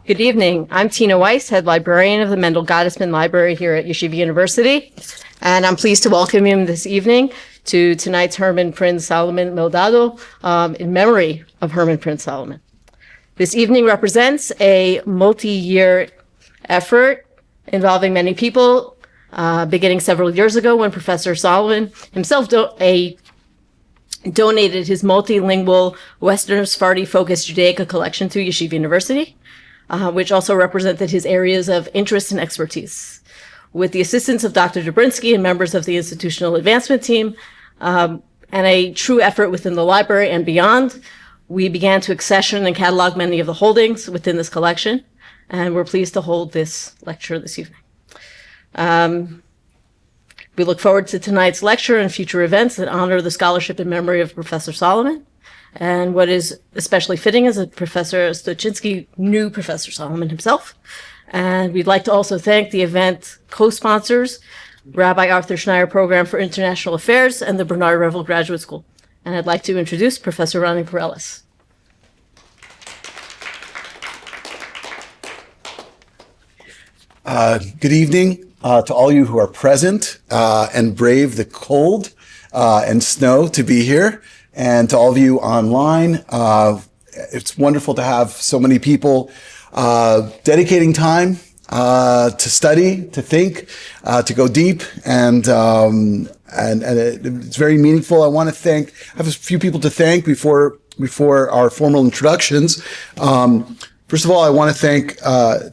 Good evening. I'm Tina Weiss, head librarian of the Mendel Gottesman Library here at Yeshiva University. And I'm pleased to welcome him this evening to tonight's Herman Prins Salomon Meldado in memory of Herman Prins Salomon. This evening represents a multi-year effort involving many people, beginning several years ago when Professor Salomon himself donated his multilingual Western Sephardi-focused Judaica collection to Yeshiva University, which also represented his areas of interest and expertise. With the assistance of Dr. Stuczynski and members of the institutional advancement team, and a true effort within the library and beyond, we began to accession and catalog many of the holdings within this collection, and we're pleased to hold this lecture this evening. We look forward to tonight's lecture and future events that honor the scholarship and memory of Professor Salomon. And what is especially fitting is that Professor Stuczynski knew Professor Salomon himself. And we'd like to also thank the event co-sponsors, Rabbi Arthur Schneier Program for International Affairs and the Bernard Revel Graduate School. And I'd like to introduce Professor Ronnie Perellis. Good evening to all you who are present and brave the cold and snow to be here. And to all of you online, it's wonderful to have so many people dedicating time to study, to think, to go deep, and it's very meaningful. I have a few people to thank before our formal introductions. First of all, I want to thank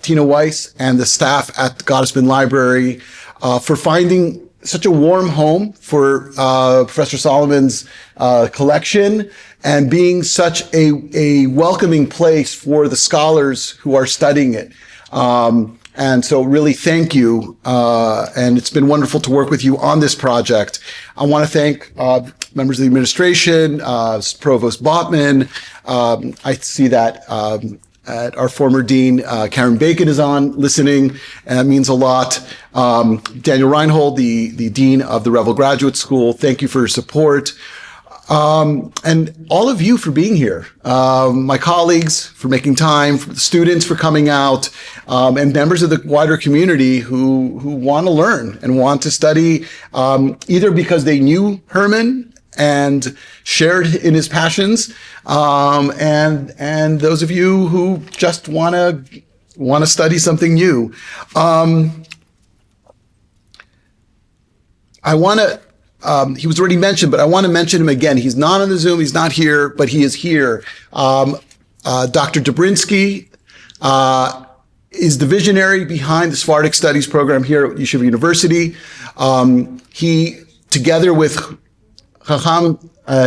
Tina Weiss and the staff at the Gottesman Library for finding such a warm home for Professor Salomon's collection and being such a welcoming place for the scholars who are studying it. And so really thank you. And it's been wonderful to work with you on this project. I want to thank members of the administration, Provost Botman. I see that our former dean, Karen Bacon, is on listening, and that means a lot. Daniel Reinhold, the dean of the Revel Graduate School, thank you for your support. And all of you for being here. My colleagues for making time, for the students for coming out, and members of the wider community who want to learn and want to study, either because they knew Herman and shared in his passions, and those of you who just want to study something new. He was already mentioned, but I want to mention him again. He's not on the Zoom, he's not here, but he is here. Dr. Stuczynski is the visionary behind the Sephardic Studies program here at Yeshiva University. He, together with Chacham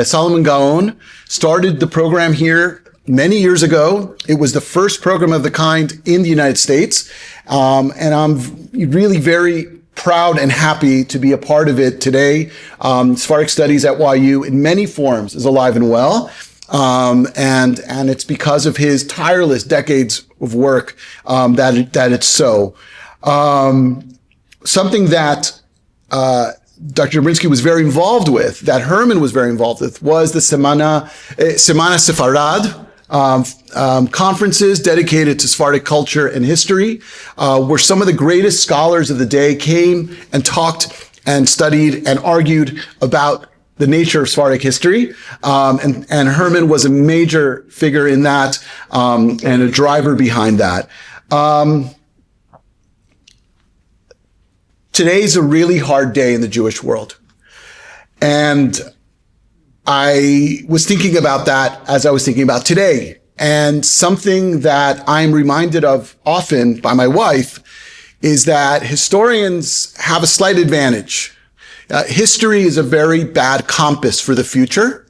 Solomon Gaon, started the program here many years ago. It was the first program of the kind in the United States. And I'm really very proud and happy to be a part of it today. Sephardic Studies at YU in many forms is alive and well. And it's because of his tireless decades of work, that it's so. Something that, Dr. Stuczynski was very involved with, that Herman was very involved with, was the Semana Sefarad, conferences dedicated to Sephardic culture and history, where some of the greatest scholars of the day came and talked and studied and argued about the nature of Sephardic history. And Herman was a major figure in that, and a driver behind that. Today's a really hard day in the Jewish world. And I was thinking about that as I was thinking about today. And something that I'm reminded of often by my wife is that historians have a slight advantage. History is a very bad compass for the future.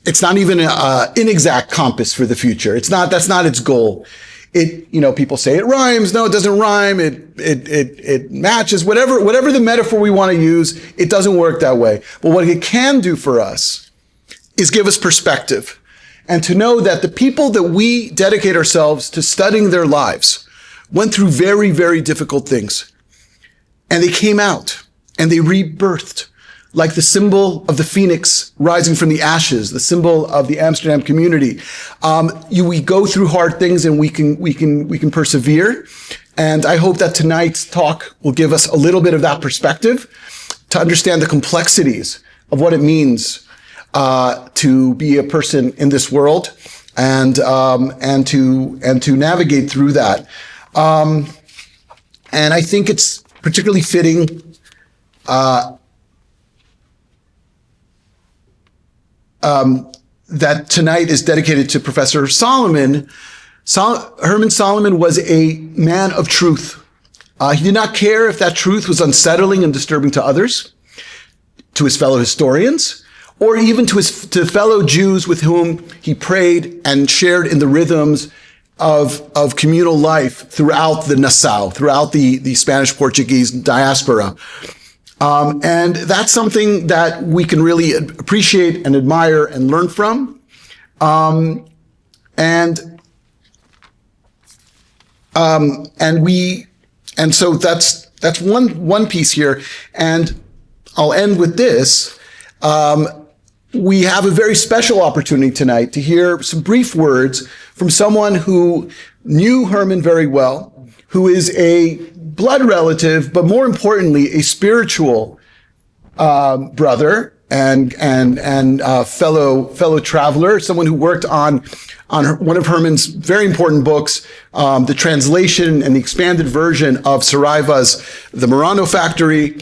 It's not even an inexact compass for the future. That's not its goal. People say it rhymes. No, it doesn't rhyme. It matches. Whatever the metaphor we want to use, it doesn't work that way. But what it can do for us is give us perspective, and to know that the people that we dedicate ourselves to studying their lives went through very, very difficult things. And they came out and they rebirthed like the symbol of the phoenix rising from the ashes, the symbol of the Amsterdam community. We go through hard things and we can persevere. And I hope that tonight's talk will give us a little bit of that perspective to understand the complexities of what it means to be a person in this world and to navigate through that. And I think it's particularly fitting that tonight is dedicated to Professor Salomon. Herman Salomon was a man of truth. He did not care if that truth was unsettling and disturbing to others, to his fellow historians, or even to fellow Jews with whom he prayed and shared in the rhythms of communal life throughout the Nassau, throughout the Spanish-Portuguese diaspora. And that's something that we can really appreciate and admire and learn from. And so that's one piece here. And I'll end with this. We have a very special opportunity tonight to hear some brief words from someone who knew Herman very well, who is a blood relative, but more importantly, a spiritual brother and fellow traveler, someone who worked on one of Herman's very important books, the translation and the expanded version of Saraiva's The Murano Factory,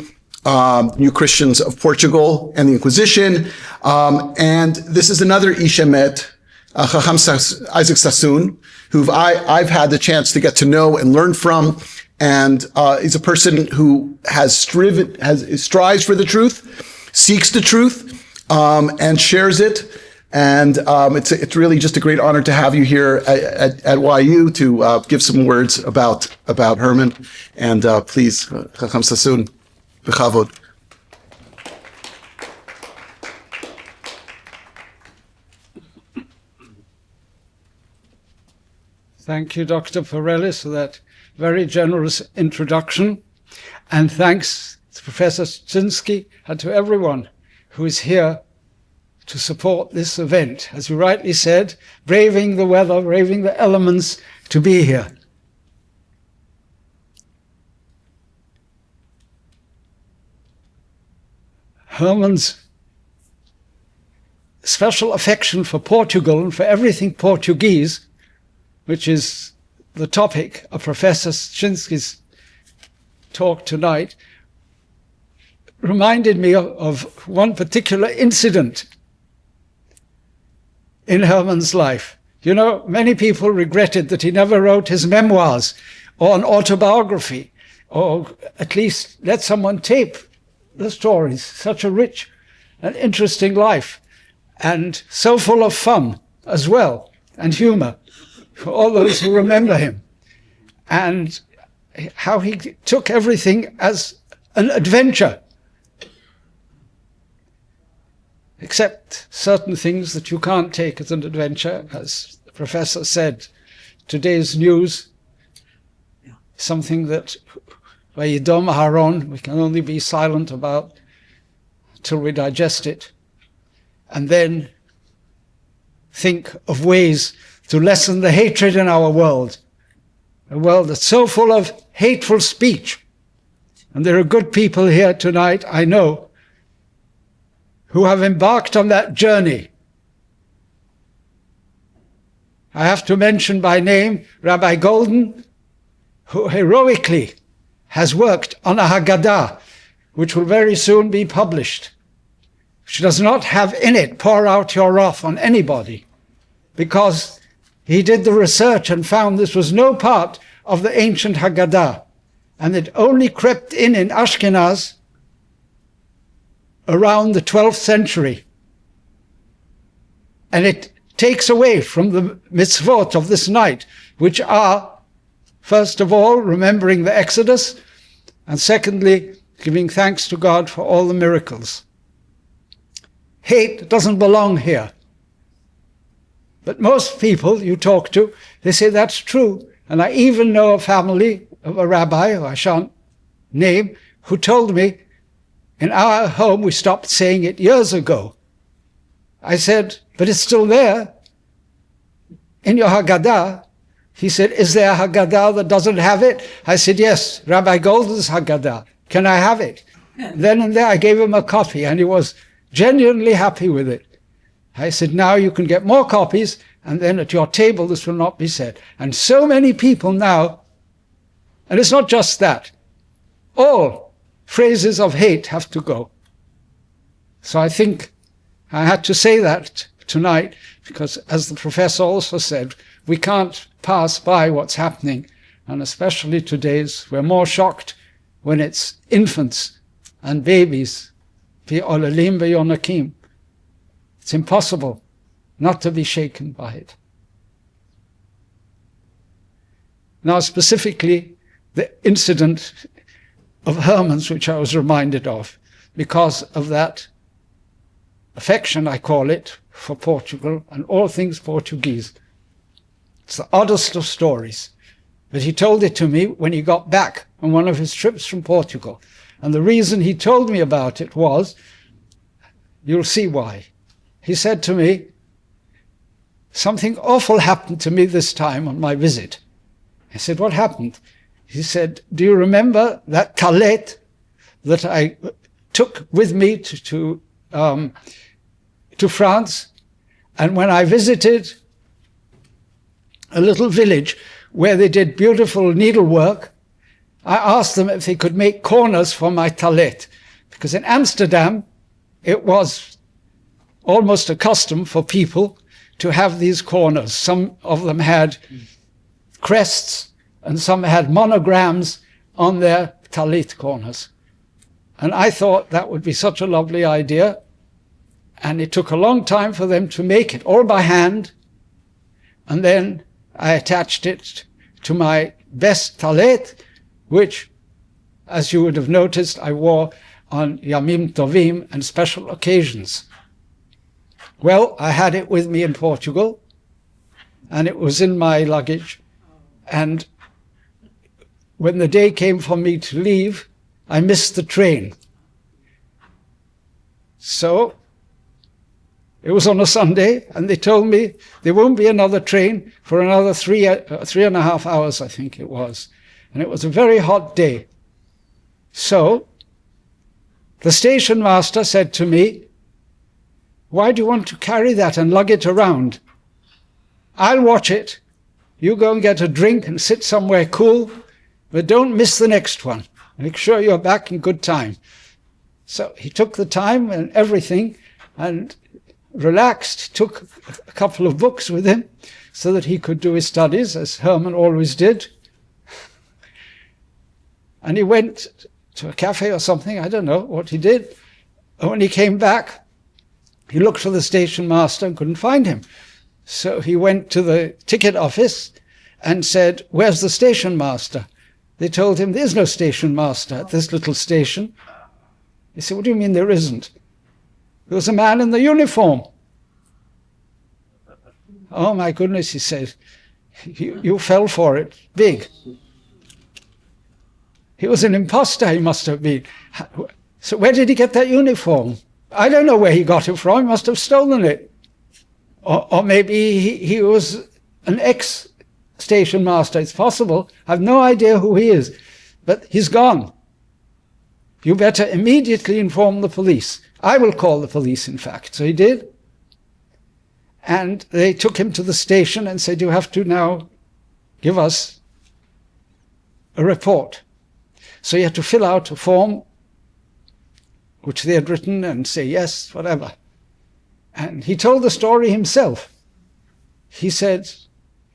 New Christians of Portugal and the Inquisition. And this is another Ish Emet, Chacham Isaac Sassoon, who I've had the chance to get to know and learn from. And he's a person who strives for the truth, seeks the truth, and shares it. And it's really just a great honor to have you here at YU to give some words about Herman. And please, Chacham Sassoon, b'chavod. Thank you, Dr. Parelis, for that very generous introduction. And thanks to Professor Stuczynski and to everyone who is here to support this event. As you rightly said, braving the weather, braving the elements to be here. Herman's special affection for Portugal and for everything Portuguese, which is the topic of Professor Stuczynski's talk tonight, reminded me of one particular incident in Herman's life. You know, many people regretted that he never wrote his memoirs or an autobiography, or at least let someone tape the stories. Such a rich and interesting life, and so full of fun as well, and humor, for all those who remember him, and how he took everything as an adventure, except certain things that you can't take as an adventure. As the professor said, today's news, something that Vayidom Aharon, we can only be silent about till we digest it, and then think of ways to lessen the hatred in our world, a world that's so full of hateful speech. And there are good people here tonight, I know, who have embarked on that journey. I have to mention by name Rabbi Golden, who heroically has worked on a Haggadah, which will very soon be published, which does not have in it pour out your wrath on anybody, because he did the research and found this was no part of the ancient Haggadah, and it only crept in Ashkenaz around the 12th century. And it takes away from the mitzvot of this night, which are, first of all, remembering the Exodus, and secondly, giving thanks to God for all the miracles. Hate doesn't belong here. But most people you talk to, they say that's true. And I even know a family of a rabbi, who I shan't name, who told me In our home, we stopped saying it years ago. I said, but it's still there. In your Haggadah. He said, is there a Haggadah that doesn't have it? I said, yes, Rabbi Golden's Haggadah. Can I have it? Then and there I gave him a copy, and he was genuinely happy with it. I said, now you can get more copies, and then at your table this will not be said. And so many people now, and it's not just that, all phrases of hate have to go. So I think I had to say that tonight, because as the professor also said, we can't pass by what's happening, and especially today's, we're more shocked when it's infants and babies. It's impossible not to be shaken by it. Now, specifically, the incident of Herman's, which I was reminded of, because of that affection, I call it, for Portugal and all things Portuguese. It's the oddest of stories. But he told it to me when he got back on one of his trips from Portugal. And the reason he told me about it was, you'll see why. He said to me, something awful happened to me this time on my visit. I said, what happened? He said, do you remember that talet that I took with me to France? And when I visited a little village where they did beautiful needlework, I asked them if they could make corners for my talet, because in Amsterdam it was almost a custom for people to have these corners. Some of them had crests and some had monograms on their talit corners. And I thought that would be such a lovely idea. And it took a long time for them to make it, all by hand. And then I attached it to my best talet, which, as you would have noticed, I wore on Yamim Tovim and special occasions. Well, I had it with me in Portugal, and it was in my luggage. And when the day came for me to leave, I missed the train. So it was on a Sunday, and they told me there won't be another train for another 3.5 hours, I think it was. And it was a very hot day. So the station master said to me, why do you want to carry that and lug it around? I'll watch it. You go and get a drink and sit somewhere cool, but don't miss the next one. Make sure you're back in good time. So he took the time and everything and relaxed, took a couple of books with him so that he could do his studies, as Herman always did. And he went to a cafe or something, I don't know what he did. And when he came back, he looked for the station master and couldn't find him. So he went to the ticket office and said, where's the station master? They told him, there's no station master at this little station. He said, what do you mean there isn't? There was a man in the uniform. Oh my goodness, he said, you fell for it, big. He was an imposter, he must have been. So where did he get that uniform? I don't know where he got it from. He must have stolen it. Or maybe he was an ex-station master. It's possible. I have no idea who he is. But he's gone. You better immediately inform the police. I will call the police, in fact. So he did. And they took him to the station and said, you have to now give us a report. So he had to fill out a form which they had written and say yes, whatever. And he told the story himself. He said,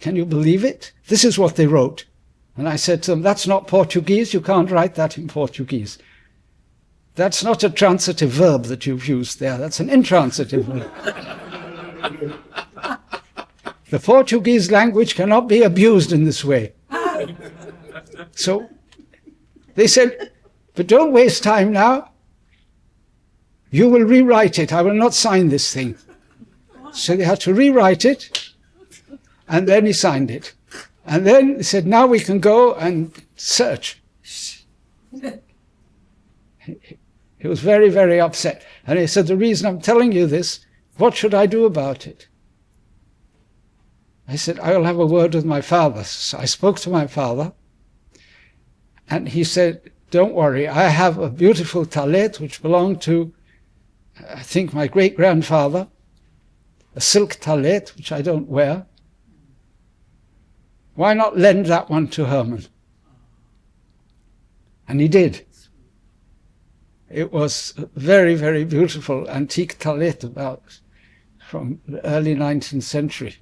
can you believe it? This is what they wrote. And I said to them, that's not Portuguese. You can't write that in Portuguese. That's not a transitive verb that you've used there. That's an intransitive verb. The Portuguese language cannot be abused in this way. So they said, but don't waste time now. You will rewrite it. I will not sign this thing. So they had to rewrite it, and then he signed it. And then he said, now we can go and search. He was very, very upset. And he said, the reason I'm telling you this, what should I do about it? I said, I will have a word with my father. So I spoke to my father, and he said, don't worry, I have a beautiful talet which belonged to, I think, my great-grandfather, a silk talet which I don't wear. Why not lend that one to Herman? And he did. It was a very, very beautiful antique talet from the early 19th century.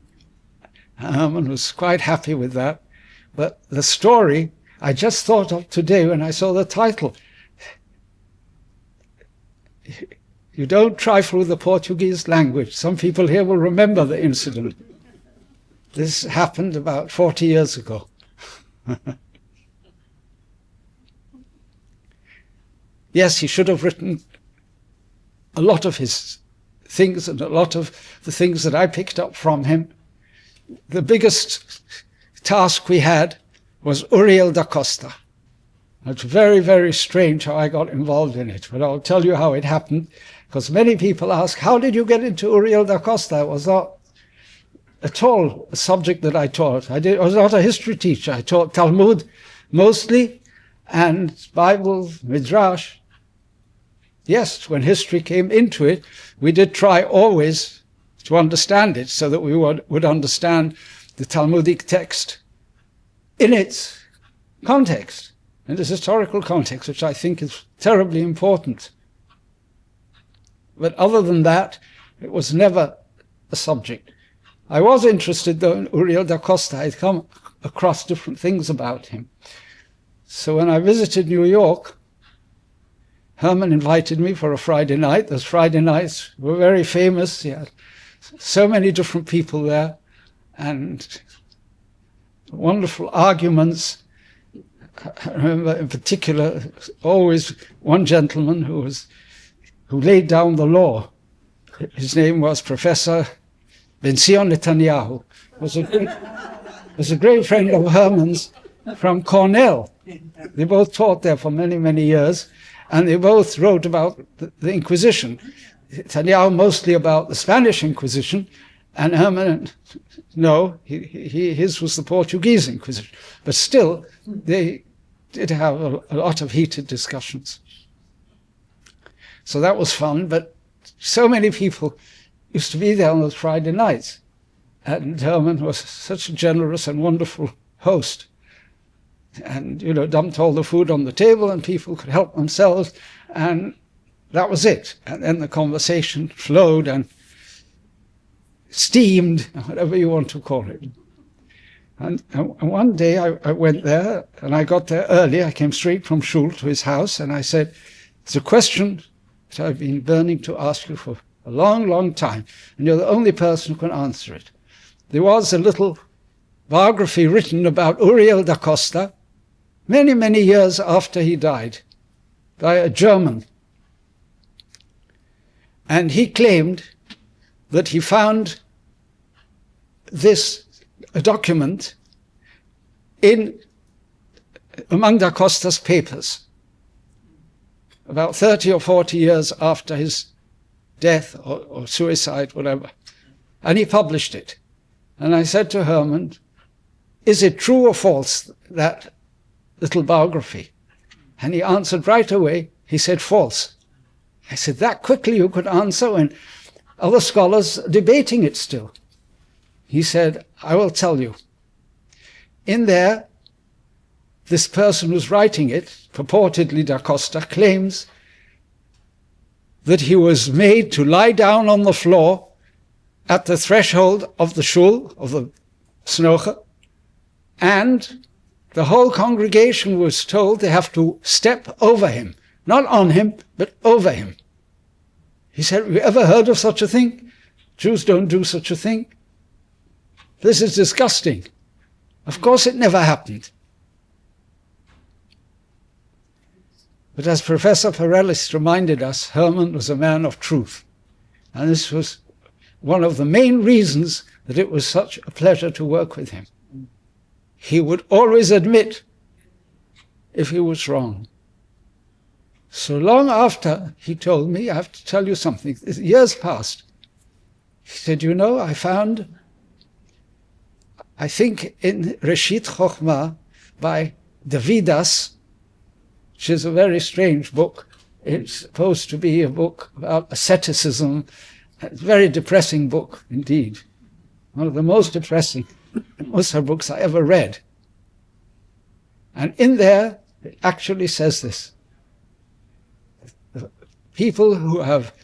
Herman was quite happy with that. But the story I just thought of today when I saw the title. You don't trifle with the Portuguese language. Some people here will remember the incident. This happened about 40 years ago. Yes, he should have written a lot of his things and a lot of the things that I picked up from him. The biggest task we had was Uriel da Costa. It's very, very strange how I got involved in it, but I'll tell you how it happened, because many people ask, how did you get into Uriel da Costa? It was not at all a subject that I taught. I was not a history teacher. I taught Talmud mostly, and Bible, Midrash. Yes, when history came into it, we did try always to understand it so that we would understand the Talmudic text in its context, in its historical context, which I think is terribly important. But other than that, it was never a subject. I was interested, though, in Uriel da Costa. I'd come across different things about him. So when I visited New York, Herman invited me for a Friday night. Those Friday nights were very famous. He had so many different people there, and wonderful arguments. I remember in particular always one gentleman who laid down the law. His name was Professor Ben-Zion Netanyahu. Was a great friend of Herman's from Cornell. They both taught there for many, many years, and they both wrote about the Inquisition. Netanyahu mostly about the Spanish Inquisition, and Herman, no, his was the Portuguese Inquisition. But still, they did have a lot of heated discussions. So that was fun, but so many people used to be there on those Friday nights. And Herman was such a generous and wonderful host. And, you know, dumped all the food on the table and people could help themselves. And that was it. And then the conversation flowed and steamed, whatever you want to call it. And one day I went there, and I got there early. I came straight from shul to his house, and I said, it's a question that I've been burning to ask you for a long, long time, and you're the only person who can answer it. There was a little biography written about Uriel da Costa many, many years after he died by a German. And he claimed that he found a document among da Costa's papers about 30 or 40 years after his death or suicide, whatever. And he published it. And I said to Herman, is it true or false, that little biography? And he answered right away. He said, false. I said, that quickly you could answer when other scholars are debating it still. He said, I will tell you. In there, this person who's writing it, purportedly da Costa, claims that he was made to lie down on the floor at the threshold of the shul, of the snocha, and the whole congregation was told they have to step over him, not on him, but over him. He said, have you ever heard of such a thing? Jews don't do such a thing. This is disgusting. Of course it never happened. But as Professor Parelis reminded us, Herman was a man of truth. And this was one of the main reasons that it was such a pleasure to work with him. He would always admit if he was wrong. So long after he told me, I have to tell you something, years passed. He said, you know, I found, I think in Reshit Chochmah by Davidas, which is a very strange book. It's supposed to be a book about asceticism. It's a very depressing book indeed. One of the most depressing Musar books I ever read. And in there, it actually says this. People who have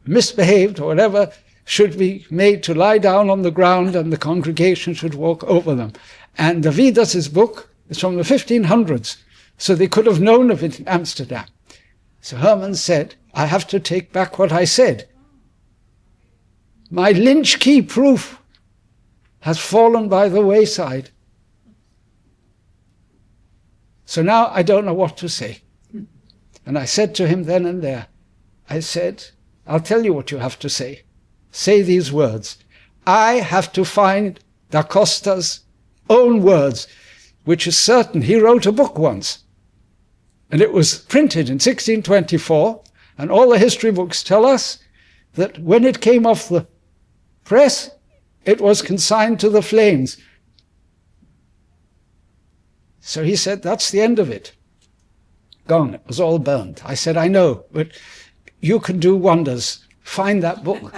misbehaved or whatever should be made to lie down on the ground and the congregation should walk over them. And Davidas' book is from the 1500s, so they could have known of it in Amsterdam. So Herman said, I have to take back what I said. My lynch key proof has fallen by the wayside. So now I don't know what to say. And I said to him then and there, I said, I'll tell you what you have to say. Say these words. I have to find Da Costa's own words, which is certain. He wrote a book once, and it was printed in 1624, and all the history books tell us that when it came off the press, it was consigned to the flames. So he said, that's the end of it. Gone. It was all burned. I said, I know, but you can do wonders. Find that book.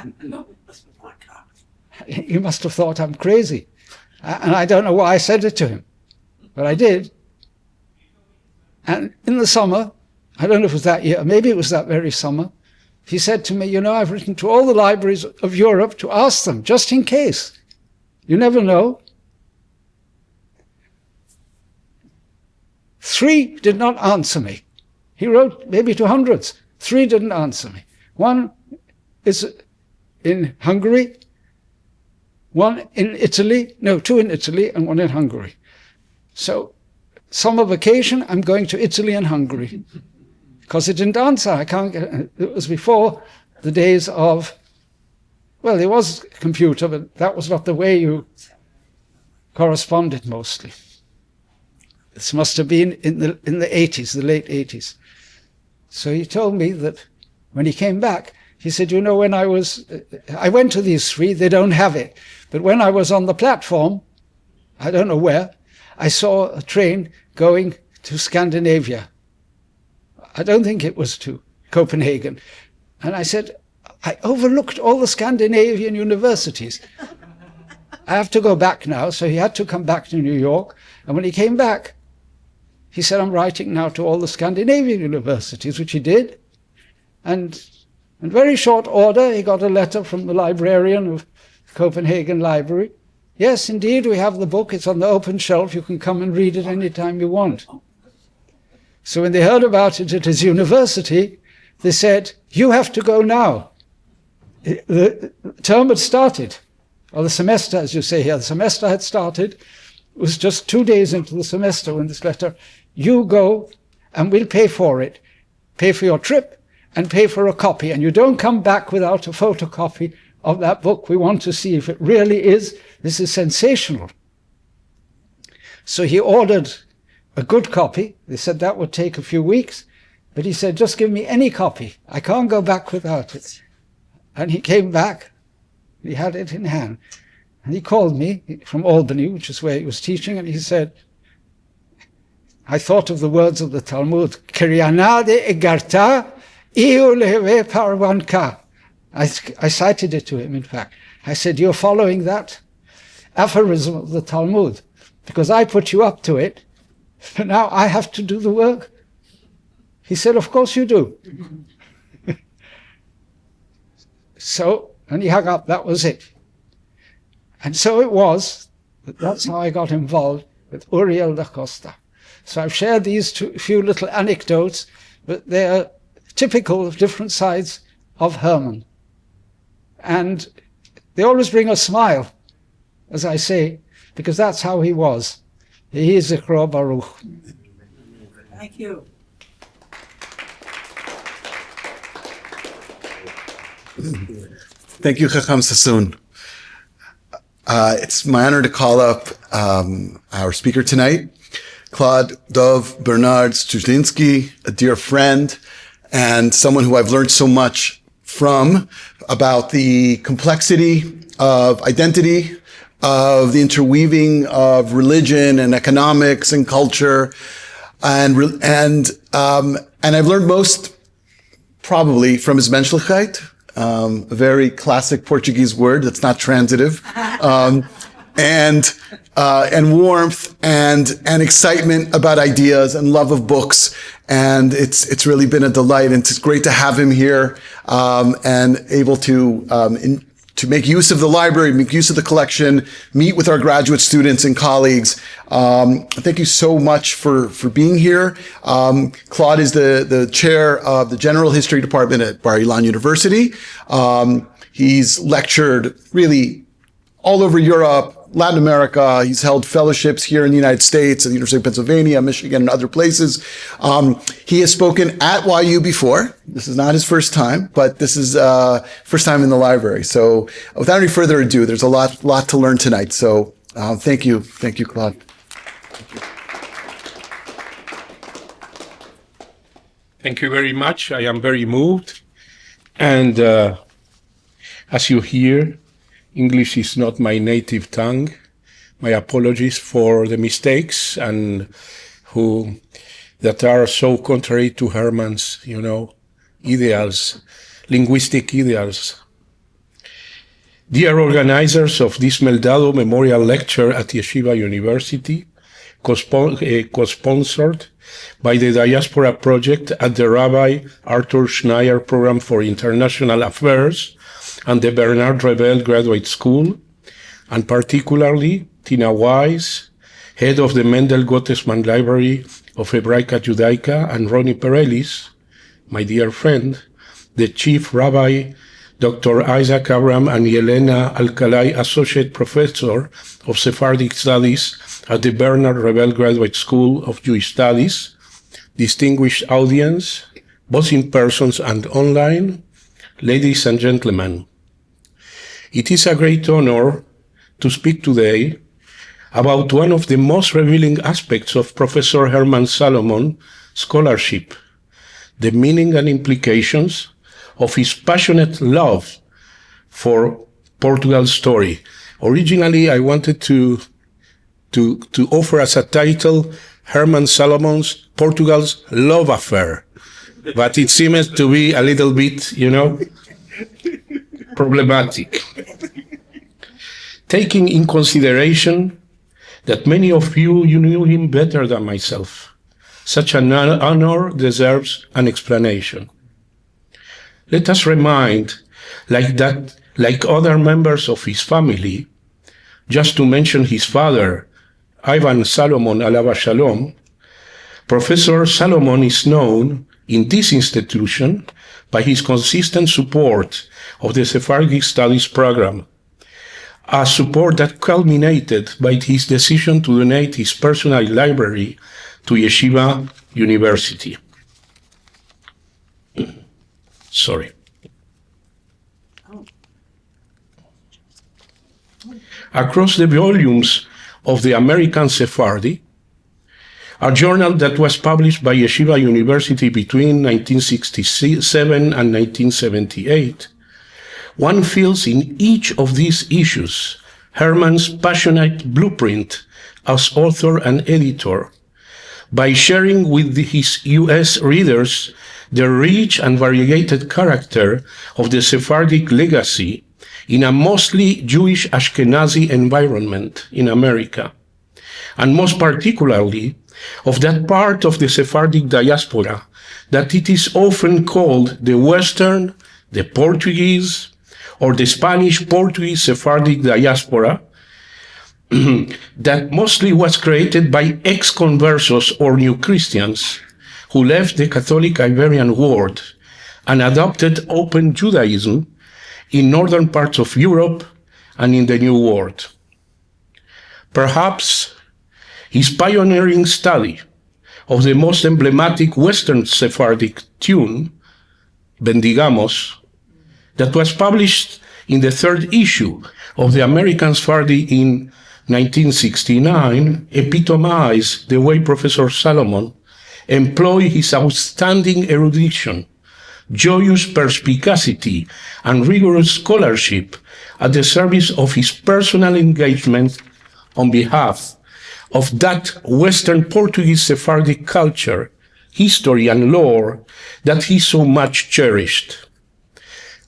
You must have thought I'm crazy. And I don't know why I said it to him, but I did. And in the summer, I don't know if it was that year, maybe it was that very summer, he said to me, you know, I've written to all the libraries of Europe to ask them, just in case. You never know. 3 did not answer me. He wrote maybe to hundreds. 3 didn't answer me. One is in Hungary, 1 in Italy, no, 2 in Italy and 1 in Hungary. So, summer vacation, I'm going to Italy and Hungary. Because it didn't answer. I can't get it. It was before the days of, well, there was a computer, but that was not the way you corresponded mostly. This must have been in the 80s, the late 80s. So he told me that when he came back, he said, you know, when I went to these 3, they don't have it. But when I was on the platform, I don't know where, I saw a train going to Scandinavia. I don't think it was to Copenhagen. And I said, I overlooked all the Scandinavian universities. I have to go back now. So he had to come back to New York. And when he came back, he said, I'm writing now to all the Scandinavian universities, which he did. And in very short order, he got a letter from the librarian of Copenhagen Library. Yes, indeed, we have the book. It's on the open shelf. You can come and read it any time you want. So when they heard about it at his university, they said, you have to go now. The term had started, or the semester, as you say here, the semester had started. It was just 2 days into the semester when this letter, you go and we'll pay for it. Pay for your trip and pay for a copy. And you don't come back without a photocopy of that book. We want to see if it really is. This is sensational. So he ordered a good copy. They said that would take a few weeks. But he said, just give me any copy. I can't go back without it. And he came back. He had it in hand. And he called me from Albany, which is where he was teaching, and he said, I thought of the words of the Talmud, Kiryanade egarta iu leheve parwanka. I cited it to him, in fact. I said, you're following that aphorism of the Talmud, because I put you up to it, but now I have to do the work. He said, of course you do. So, and he hung up, that was it. And so it was, that's how I got involved with Uriel da Costa. So I've shared these few little anecdotes, but they're typical of different sides of Herman. And they always bring a smile, as I say, because that's how he was. He is Zichro Baruch. Thank you. Thank you, Chacham Sassoon. It's my honor to call up our speaker tonight. Claude, Dov, Bernard, Stuczynski, a dear friend, and someone who I've learned so much from about the complexity of identity, of the interweaving of religion and economics and culture, and I've learned most probably from his menschlichkeit, a very classic Portuguese word that's not transitive, and warmth and excitement about ideas and love of books. And it's really been a delight, and it's great to have him here, and able to make use of the library, make use of the collection, meet with our graduate students and colleagues. Thank you so much for being here. Claude is the chair of the General History Department at Bar-Ilan University. He's lectured really all over Europe, Latin America. He's held fellowships here in the United States at the University of Pennsylvania, Michigan, and other places. He has spoken at YU before. This is not his first time, but this is first time in the library. So without any further ado, there's a lot to learn tonight. So thank you, Claude. Thank you very much. I am very moved. And as you hear, English is not my native tongue. My apologies for the mistakes and that are so contrary to Herman's, ideals, linguistic ideals. Dear organizers of this Meldado Memorial Lecture at Yeshiva University, co-sponsored by the Diaspora Project at the Rabbi Arthur Schneier Program for International Affairs and the Bernard Revel Graduate School, and particularly Tina Weiss, head of the Mendel Gottesman Library of Hebraica Judaica, and Ronnie Perelis, my dear friend, the Chief Rabbi, Dr. Isaac Abram and Yelena Alcalay, Associate Professor of Sephardic Studies at the Bernard Revel Graduate School of Jewish Studies, distinguished audience, both in person and online, ladies and gentlemen. It is a great honor to speak today about one of the most revealing aspects of Professor Herman Salomon scholarship, the meaning and implications of his passionate love for Portuguese story. Originally, I wanted to offer as a title Herman Salomon's Portuguese Love Affair, but it seems to be a little bit, problematic. Taking in consideration that many of you knew him better than myself, such an honor deserves an explanation. Let us remind, like other members of his family, just to mention his father, Ivan Salomon Alava Shalom, Professor Salomon is known in this institution by his consistent support of the Sephardic Studies program, a support that culminated by his decision to donate his personal library to Yeshiva University. Sorry. Across the volumes of the American Sephardi, a journal that was published by Yeshiva University between 1967 and 1978, one feels in each of these issues Herman's passionate blueprint as author and editor, by sharing with his U.S. readers the rich and variegated character of the Sephardic legacy in a mostly Jewish Ashkenazi environment in America, and most particularly of that part of the Sephardic diaspora that it is often called the Western, the Portuguese, or the Spanish-Portuguese Sephardic diaspora, that mostly was created by ex-conversos or new Christians who left the Catholic Iberian world and adopted open Judaism in northern parts of Europe and in the New World. Perhaps his pioneering study of the most emblematic Western Sephardic tune, Bendigamos, that was published in the third issue of the American Sephardi in 1969, epitomized the way Professor Salomon employed his outstanding erudition, joyous perspicacity, and rigorous scholarship at the service of his personal engagement on behalf of that Western Portuguese Sephardic culture, history, and lore that he so much cherished.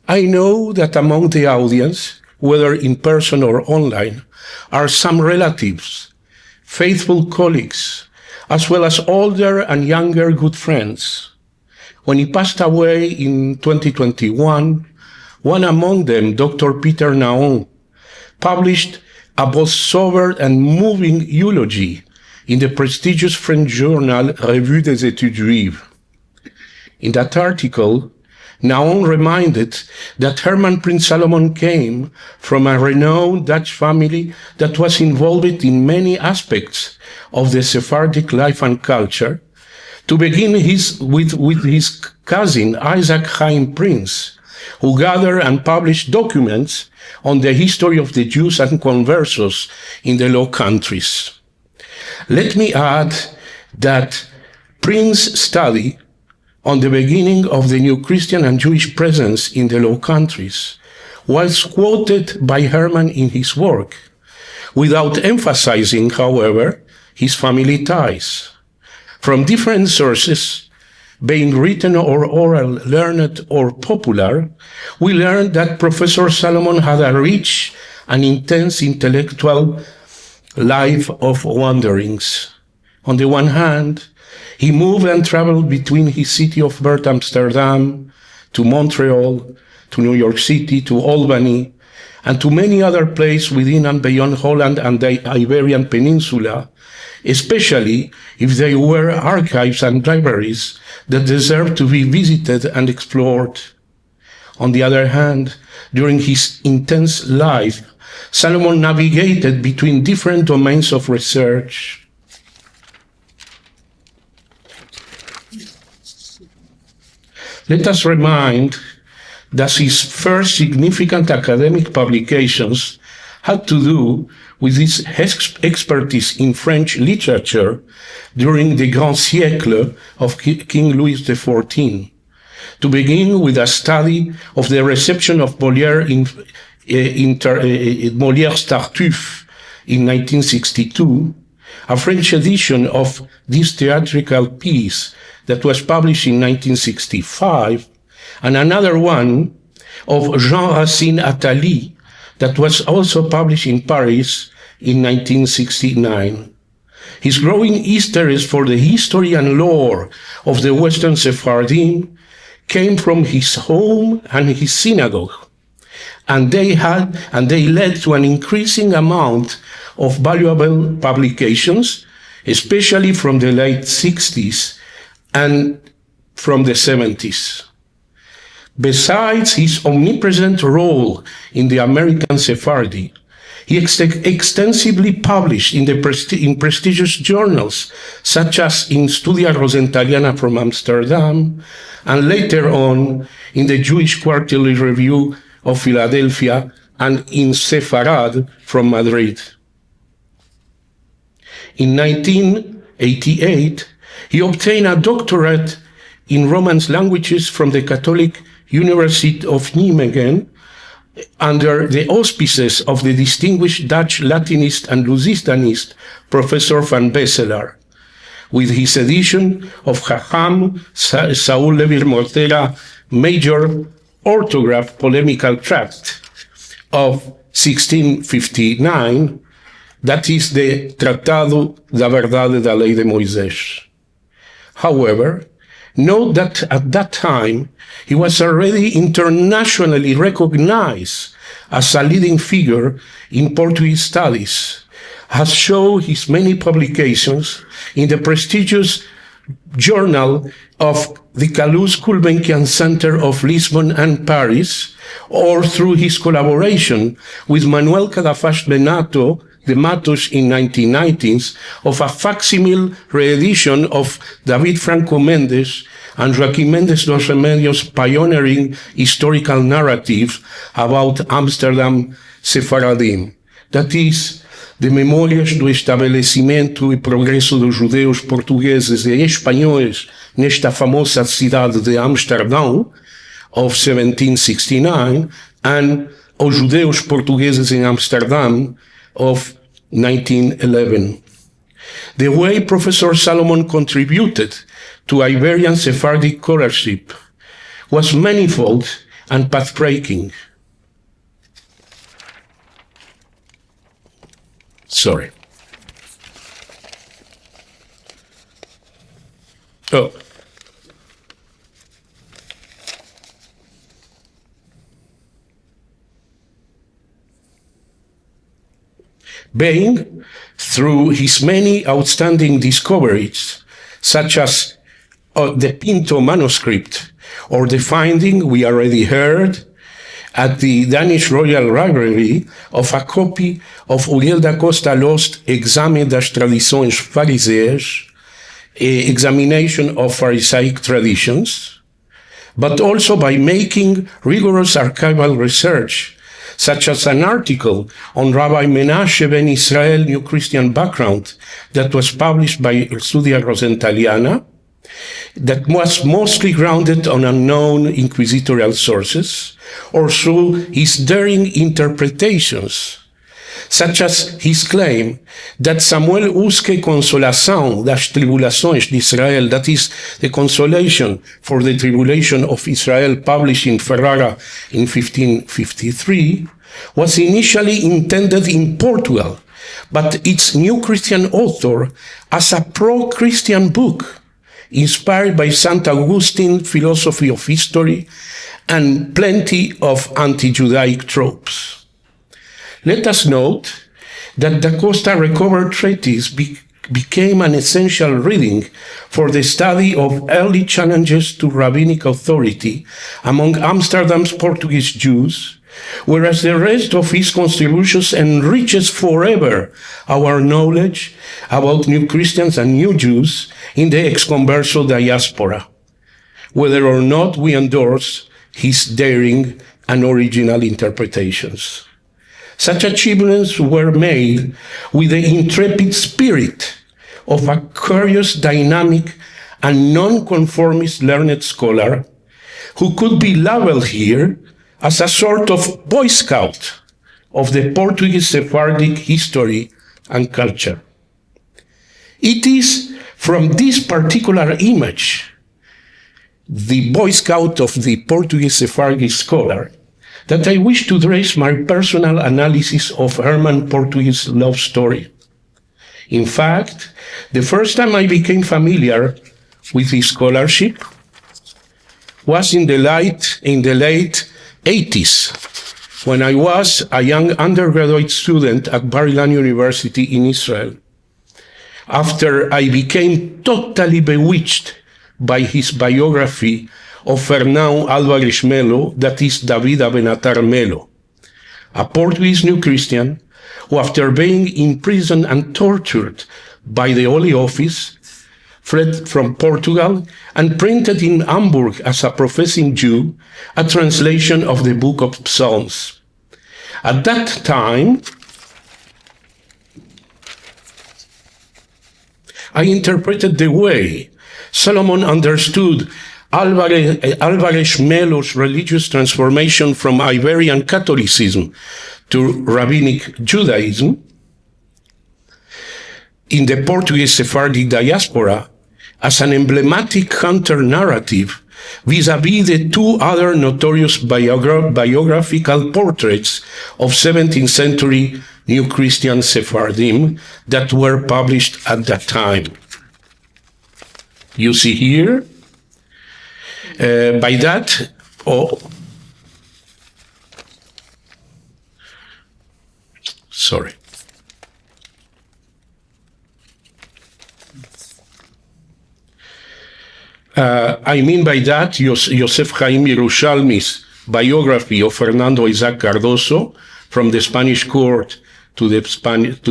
I know that among the audience, whether in person or online, are some relatives, faithful colleagues, as well as older and younger good friends. When he passed away in 2021, one among them, Dr. Peter Naon, published a both sober and moving eulogy in the prestigious French journal Revue des Études Juives. In that article, Naon reminded that Herman Prins Salomon came from a renowned Dutch family that was involved in many aspects of the Sephardic life and culture, to begin with his cousin Isaac Chaim Prins, who gathered and published documents on the history of the Jews and conversos in the Low Countries. Let me add that Prince's study on the beginning of the new Christian and Jewish presence in the Low Countries was quoted by Herman in his work, without emphasizing, however, his family ties. From different sources, being written or oral, learned or popular, we learned that Professor Salomon had a rich and intense intellectual life of wanderings. On the one hand, he moved and traveled between his city of birth, Amsterdam, to Montreal, to New York City, to Albany, and to many other places within and beyond Holland and the Iberian Peninsula, especially if they were archives and libraries that deserved to be visited and explored. On the other hand, during his intense life, Salomon navigated between different domains of research. Let us remind that his first significant academic publications had to do with his expertise in French literature during the Grand Siècle of King Louis XIV. To begin with a study of the reception of Molière in Molière's Tartuffe in 1962, a French edition of this theatrical piece that was published in 1965, and another one of Jean Racine Attali that was also published in Paris in 1969. His growing interest for the history and lore of the Western Sephardim came from his home and his synagogue, and they led to an increasing amount of valuable publications, especially from the late 60s and from the 70s. Besides his omnipresent role in the American Sephardi, he extensively published in prestigious journals, such as in Studia Rosentaliana from Amsterdam, and later on in the Jewish Quarterly Review of Philadelphia and in Sefarad from Madrid. In 1988, he obtained a doctorate in Romance languages from the Catholic University of Nijmegen under the auspices of the distinguished Dutch Latinist and Lusistanist Professor van Besselaar, with his edition of Chacham Saul Levi Mortera major orthograph polemical tract of 1659, that is the Tratado da Verdade da Lei de Moisés. However, note that at that time, he was already internationally recognized as a leading figure in Portuguese studies, as shown his many publications in the prestigious Journal of the Calouste Gulbenkian Center of Lisbon and Paris, or through his collaboration with Manuel Cadafas de Matos in 1990s of a facsimile re-edition of David Franco Mendes and Joaquim Mendes dos Remedios' pioneering historical narrative about Amsterdam Sephardim. That is, de Memórias do Estabelecimento e Progresso dos Judeus Portugueses e Espanhóis nesta famosa cidade de Amsterdão, of 1769, and Os Judeus Portugueses in Amsterdam, of 1911. The way Professor Salomon contributed to Iberian Sephardic scholarship was manifold and pathbreaking. Sorry. Oh. Being, through his many outstanding discoveries, such as the Pinto manuscript, or the finding we already heard at the Danish Royal Library of a copy of Uriel da Costa Lost Exame das Tradições Fariseas, examination of Pharisaic traditions, but also by making rigorous archival research, such as an article on Rabbi Menashe ben Israel New Christian Background that was published by Studia Rosentaliana, that was mostly grounded on unknown inquisitorial sources, or through his daring interpretations, such as his claim that Samuel Usque Consolação das Tribulações de Israel, that is, the consolation for the tribulation of Israel, published in Ferrara in 1553, was initially intended in Portugal, but its New Christian author as a pro-Christian book, inspired by St. Augustine's philosophy of history and plenty of anti-Judaic tropes. Let us note that Da Costa recovered treatise became an essential reading for the study of early challenges to rabbinic authority among Amsterdam's Portuguese Jews, whereas the rest of his contributions enriches forever our knowledge about New Christians and New Jews in the ex-converso diaspora, whether or not we endorse his daring and original interpretations. Such achievements were made with the intrepid spirit of a curious, dynamic, and non-conformist learned scholar who could be labeled here as a sort of Boy Scout of the Portuguese Sephardic history and culture. It is from this particular image, the Boy Scout of the Portuguese Sephardic scholar, that I wish to trace my personal analysis of Herman Portuguese Love Story. In fact, the first time I became familiar with his scholarship was in the late 80s, when I was a young undergraduate student at Bar-Ilan University in Israel. After I became totally bewitched by his biography of Fernão Álvares Melo, that is David Abenatar Melo, a Portuguese New Christian who, after being imprisoned and tortured by the Holy Office, fled from Portugal and printed in Hamburg as a professing Jew a translation of the Book of Psalms. At that time, I interpreted the way Solomon understood Álvares Melo's religious transformation from Iberian Catholicism to Rabbinic Judaism in the Portuguese Sephardic diaspora as an emblematic counter-narrative vis-à-vis the two other notorious biographical portraits of 17th century New Christian Sephardim that were published at that time. You see here, by that, sorry. I mean by that Yosef Chaim Yerushalmi's biography of Fernando Isaac Cardoso, from the Spanish court to the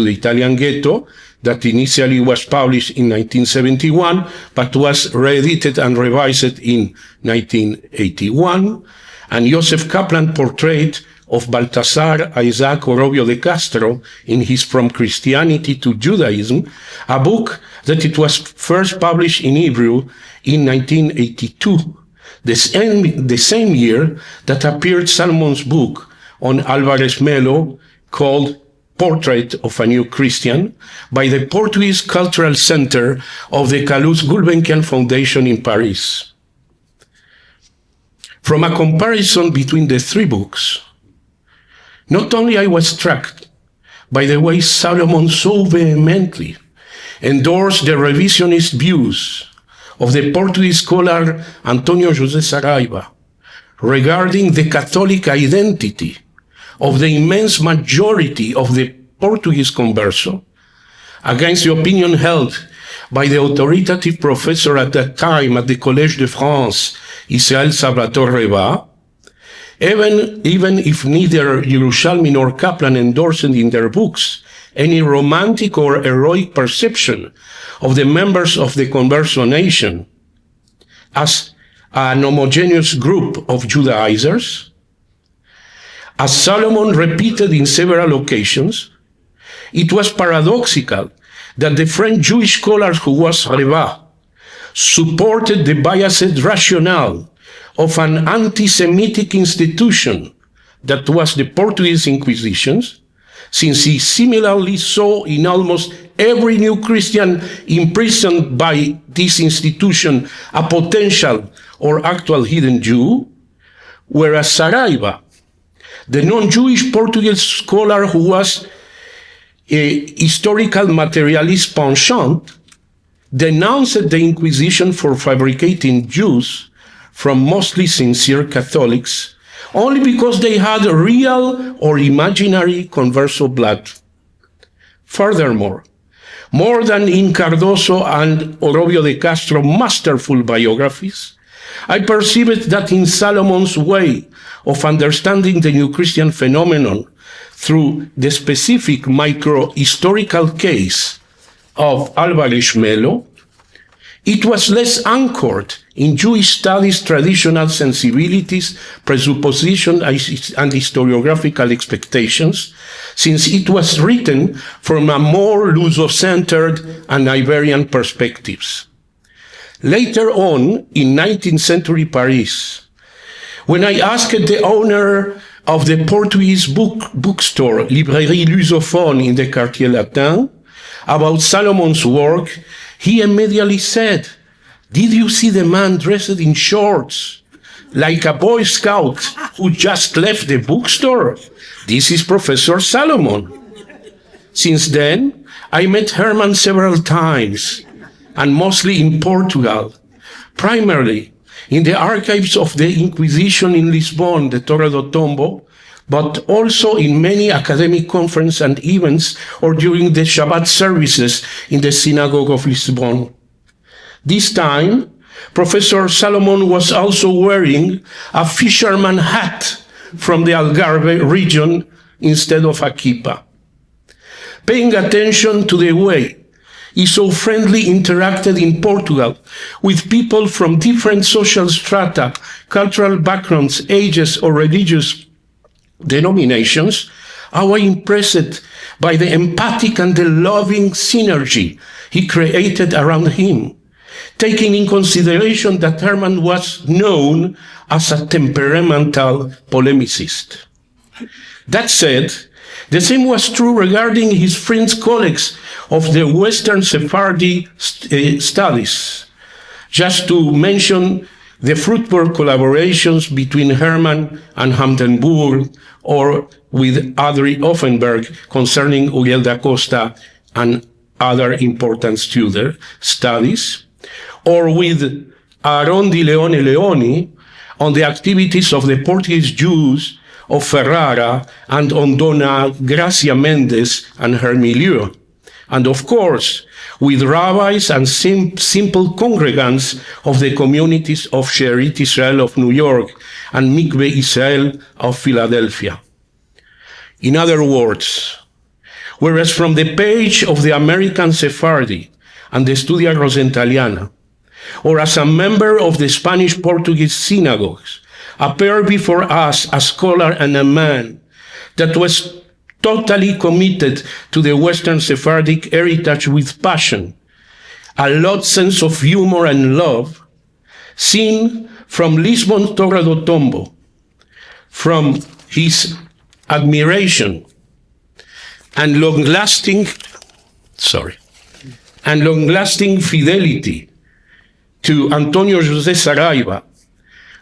Italian ghetto, that initially was published in 1971, but was reedited and revised in 1981, and Joseph Kaplan's portrait of Baltasar Isaac Orobio de Castro in his From Christianity to Judaism, a book that it was first published in Hebrew in 1982, the same year that appeared Salomon's book on Álvarez Melo called Portrait of a New Christian by the Portuguese Cultural Center of the Calouste Gulbenkian Foundation in Paris. From a comparison between the three books, not only I was struck by the way Salomon so vehemently endorsed the revisionist views of the Portuguese scholar Antonio José Saraiva regarding the Catholic identity of the immense majority of the Portuguese converso, against the opinion held by the authoritative professor at that time at the Collège de France, Israel Salvatore Reba, even if neither Yerushalmi nor Kaplan endorsed in their books any romantic or heroic perception of the members of the converso nation as an homogeneous group of Judaizers, as Salomon repeated in several occasions, it was paradoxical that the French Jewish scholar who was Reba supported the biased rationale of an anti-Semitic institution that was the Portuguese Inquisition, since he similarly saw in almost every new Christian imprisoned by this institution a potential or actual hidden Jew, whereas Saraiva, the non-Jewish Portuguese scholar who was a historical materialist penchant, denounced the Inquisition for fabricating Jews from mostly sincere Catholics only because they had real or imaginary converso blood. Furthermore, more than in Cardoso and Orobio de Castro masterful biographies, I perceived that in Salomon's way of understanding the New Christian phenomenon through the specific micro-historical case of Álvarez Melo, it was less anchored in Jewish studies' traditional sensibilities, presuppositions, and historiographical expectations, since it was written from a more Luso-centered and Iberian perspectives. Later on, in 19th century Paris, when I asked the owner of the Portuguese bookstore, Librairie Lusophone in the Quartier Latin, about Salomon's work, he immediately said, "Did you see the man dressed in shorts, like a Boy Scout who just left the bookstore? This is Professor Salomon." Since then, I met Herman several times, and mostly in Portugal, primarily in the archives of the Inquisition in Lisbon, the Torre do Tombo, but also in many academic conferences and events or during the Shabbat services in the Synagogue of Lisbon. This time, Professor Salomon was also wearing a fisherman hat from the Algarve region instead of a kippah. Paying attention to the way he so friendly interacted in Portugal with people from different social strata, cultural backgrounds, ages, or religious denominations, I was impressed by the empathic and the loving synergy he created around him, taking in consideration that Herman was known as a temperamental polemicist. That said, the same was true regarding his French colleagues of the Western Sephardim studies. Just to mention the fruitful collaborations between Herman and Hamdenburg, or with Adri Offenberg concerning Uriel da Costa and other important studies, or with Aaron di Leone Leoni on the activities of the Portuguese Jews of Ferrara and on Dona Gracia Mendes and her milieu, and of course, with rabbis and simple congregants of the communities of She'erit Israel of New York and Mikveh Israel of Philadelphia. In other words, whereas from the page of the American Sephardi and the Studia Rosentaliana, or as a member of the Spanish-Portuguese synagogues, appeared before us a scholar and a man that was totally committed to the Western Sephardic heritage with passion, a lot sense of humor and love, seen from Lisbon Torre do Tombo, from his admiration and long-lasting fidelity to Antonio José Saraiva,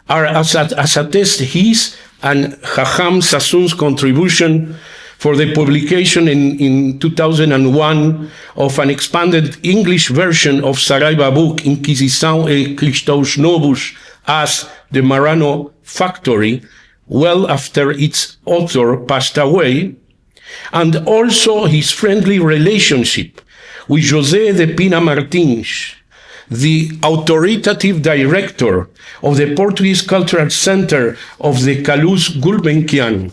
are as attest his and Chacham Sassoon's contribution for the publication in 2001 of an expanded English version of Saraiva book, Inquisição e Cristãos Novos, as the Marrano Factory, well after its author passed away, and also his friendly relationship with José de Pina Martins, the authoritative director of the Portuguese Cultural Center of the Calouste Gulbenkian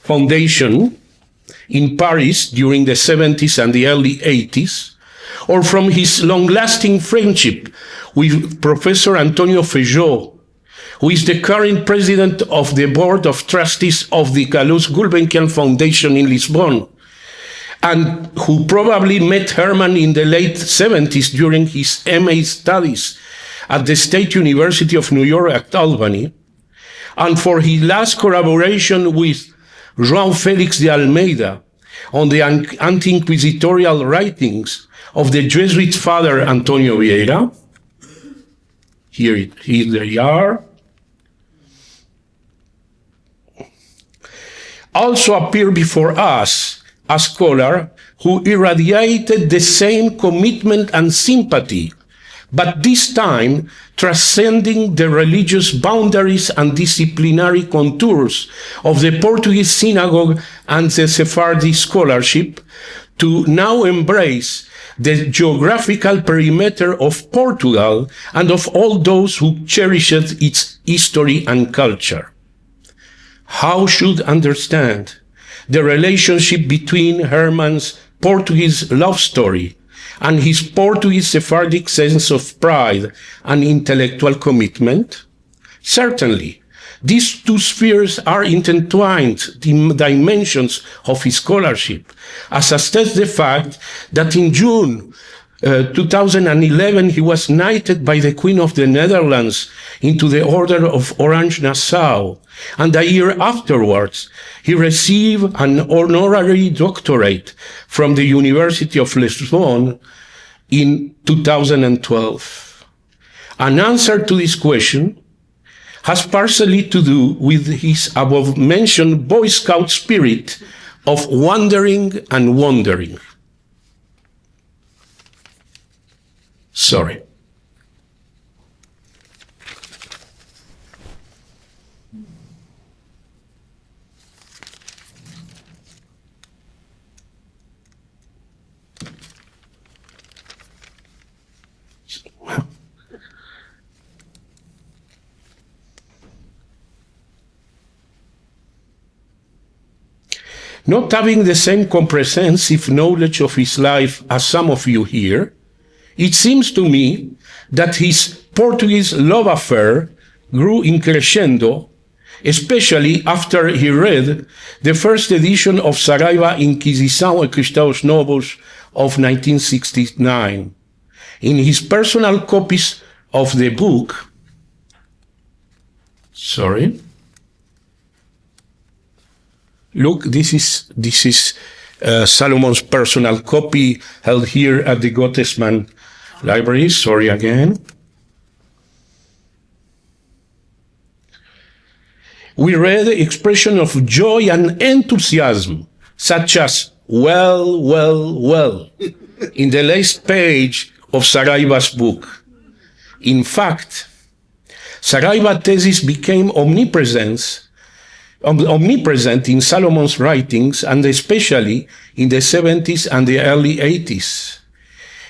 Foundation in Paris during the 70s and the early 80s, or from his long-lasting friendship with Professor Antonio Feijó, who is the current president of the Board of Trustees of the Calouste Gulbenkian Foundation in Lisbon, and who probably met Herman in the late 70s during his MA studies at the State University of New York at Albany, and for his last collaboration with João Félix de Almeida on the anti-inquisitorial writings of the Jesuit father Antonio Vieira. Here they are. Also appeared before us a scholar who irradiated the same commitment and sympathy, but this time transcending the religious boundaries and disciplinary contours of the Portuguese synagogue and the Sephardi scholarship, to now embrace the geographical perimeter of Portugal and of all those who cherished its history and culture. How should understand the relationship between Herman's Portuguese love story and his Portuguese Sephardic sense of pride and intellectual commitment? Certainly, these two spheres are intertwined dimensions of his scholarship, as attests the fact that in June 2011 he was knighted by the Queen of the Netherlands into the Order of Orange Nassau, and a year afterwards he received an honorary doctorate from the University of Lisbon in 2012. An answer to this question has partially to do with his above-mentioned Boy Scout spirit of wandering and wandering. Sorry. Not having the same comprehensive knowledge of his life as some of you here, it seems to me that his Portuguese love affair grew in crescendo, especially after he read the first edition of Saraiva Inquisição e Cristãos Novos of 1969. In his personal copies of the book, look, this is Salomon's personal copy held here at the Gottesman Library. Sorry again. We read the expression of joy and enthusiasm, such as, well, well, well, in the last page of Saraiva's book. In fact, Saraiva's thesis became omnipresent in Salomon's writings, and especially in the 70s and the early 80s.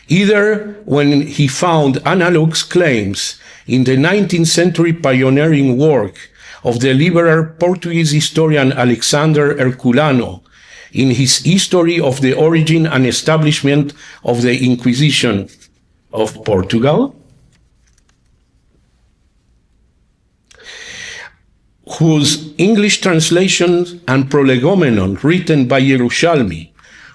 Either when he found analogous claims in the 19th century pioneering work of the liberal Portuguese historian Alexander Herculano in his History of the Origin and Establishment of the Inquisition of Portugal, whose English translations and prolegomenon written by Yerushalmi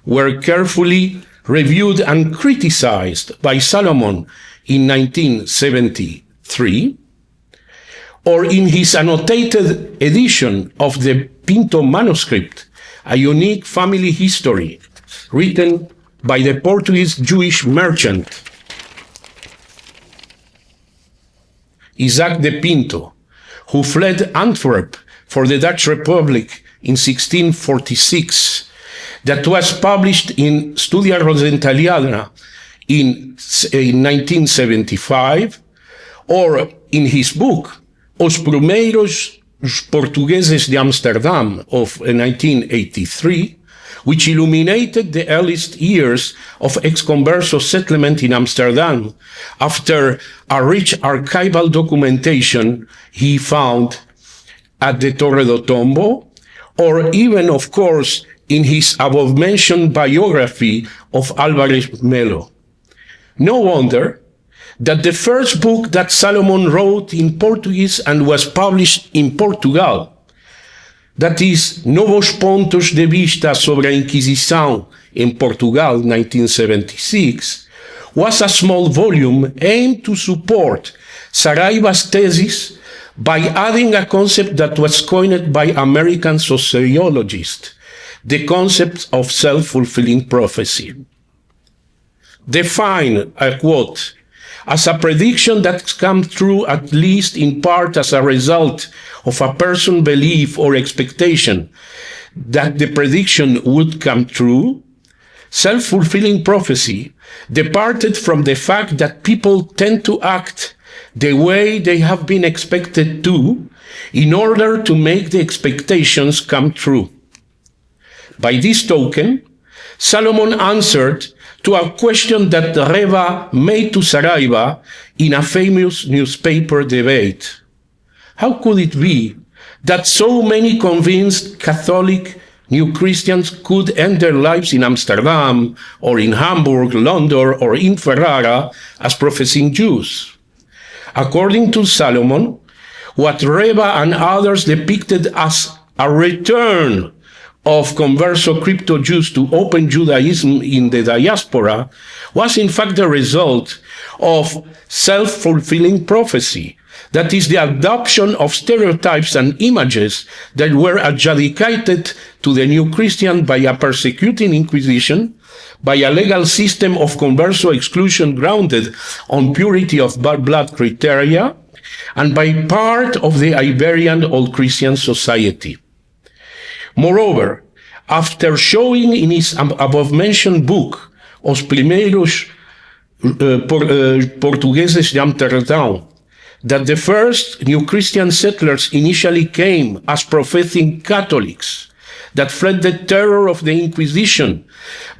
were carefully reviewed and criticized by Salomon in 1973, or in his annotated edition of the Pinto manuscript, a unique family history written by the Portuguese Jewish merchant Isaac de Pinto, who fled Antwerp for the Dutch Republic in 1646, that was published in Studia Rosentaliana in 1975, or in his book, Os Primeiros Portugueses de Amsterdam of 1983, which illuminated the earliest years of ex-converso settlement in Amsterdam after a rich archival documentation he found at the Torre do Tombo, or even, of course, in his above-mentioned biography of Álvarez Melo. No wonder that the first book that Salomon wrote in Portuguese and was published in Portugal, that is, Novos Pontos de Vista sobre a Inquisição in Portugal, 1976, was a small volume aimed to support Saraiva's thesis by adding a concept that was coined by American sociologists, the concept of self-fulfilling prophecy. Defined, I quote, as a prediction that comes true at least in part as a result of a person's belief or expectation that the prediction would come true, self-fulfilling prophecy departed from the fact that people tend to act the way they have been expected to in order to make the expectations come true. By this token, Salomon answered to a question that Reva made to Saraiva in a famous newspaper debate. How could it be that so many convinced Catholic New Christians could end their lives in Amsterdam, or in Hamburg, London, or in Ferrara as professing Jews? According to Salomon, what Reva and others depicted as a return of converso crypto Jews to open Judaism in the diaspora was in fact the result of self-fulfilling prophecy, that is, the adoption of stereotypes and images that were adjudicated to the New Christian by a persecuting Inquisition, by a legal system of converso exclusion grounded on purity of blood criteria, and by part of the Iberian Old Christian society. Moreover, after showing in his above-mentioned book, Os Primeiros Portugueses de Amsterdam, that the first New Christian settlers initially came as professing Catholics that fled the terror of the Inquisition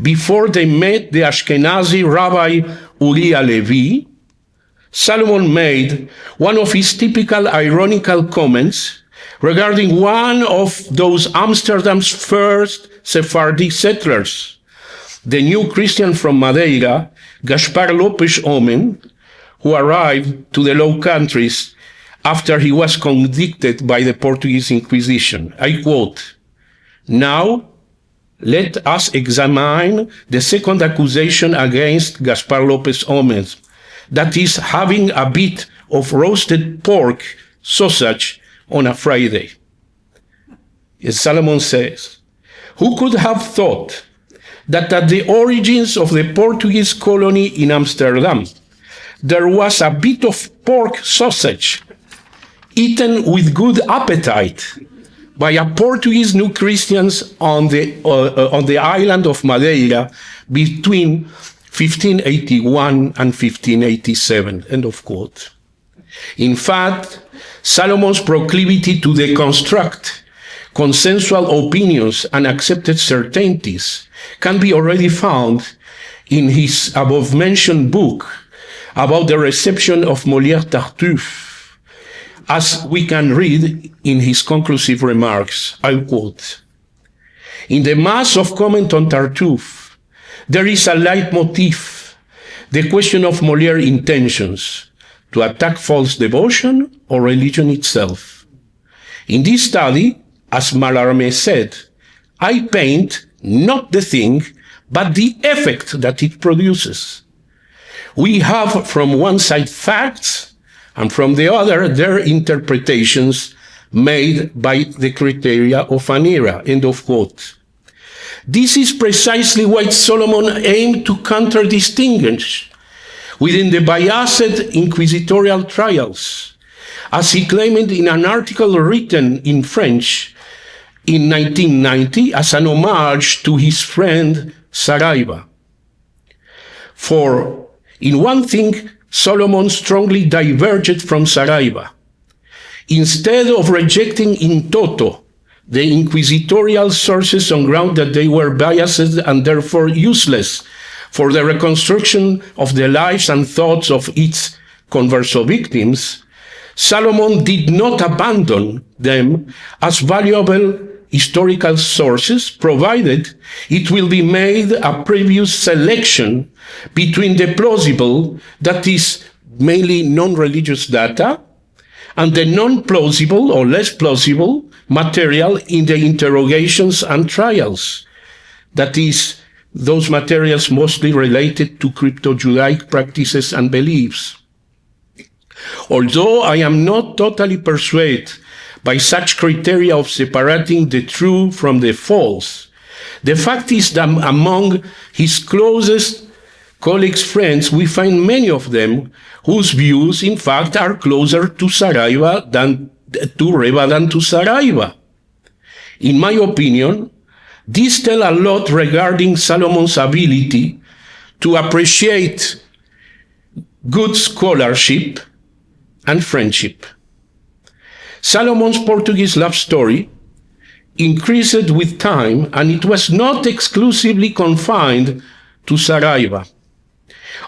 before they met the Ashkenazi Rabbi Uriah Levi, Salomon made one of his typical ironical comments regarding one of those Amsterdam's first Sephardi settlers, the New Christian from Madeira, Gaspar Lopes Homem, who arrived to the Low Countries after he was convicted by the Portuguese Inquisition. I quote, "Now, let us examine the second accusation against Gaspar Lopes Homem, that is, having a bit of roasted pork sausage on a Friday." As Salomon says, who could have thought that at the origins of the Portuguese colony in Amsterdam, there was a bit of pork sausage eaten with good appetite by a Portuguese New Christians on the island of Madeira between 1581 and 1587, end of quote. In fact, Salomon's proclivity to deconstruct consensual opinions and accepted certainties can be already found in his above-mentioned book about the reception of Molière Tartuffe, as we can read in his conclusive remarks. I quote, "In the mass of comment on Tartuffe, there is a leitmotif, the question of Molière's intentions, to attack false devotion or religion itself. In this study, as Mallarmé said, I paint not the thing, but the effect that it produces. We have from one side facts, and from the other their interpretations made by the criteria of an era, end of quote. This is precisely what Solomon aimed to counter-distinguish within the biased inquisitorial trials, as he claimed in an article written in French in 1990 as an homage to his friend Saraiva. For in one thing, Solomon strongly diverged from Saraiva. Instead of rejecting in toto the inquisitorial sources on ground that they were biased and therefore useless for the reconstruction of the lives and thoughts of its converso victims, Salomon did not abandon them as valuable historical sources, provided it will be made a previous selection between the plausible, that is, mainly non-religious data, and the non-plausible or less plausible material in the interrogations and trials, that is, those materials mostly related to crypto-Judaic practices and beliefs. Although I am not totally persuaded by such criteria of separating the true from the false, the fact is that among his closest colleagues, friends, we find many of them whose views, in fact, are closer to Saraiva than to Reva than to Saraiva. In my opinion, these tell a lot regarding Salomon's ability to appreciate good scholarship and friendship. Salomon's Portuguese love story increased with time, and it was not exclusively confined to Saraiva.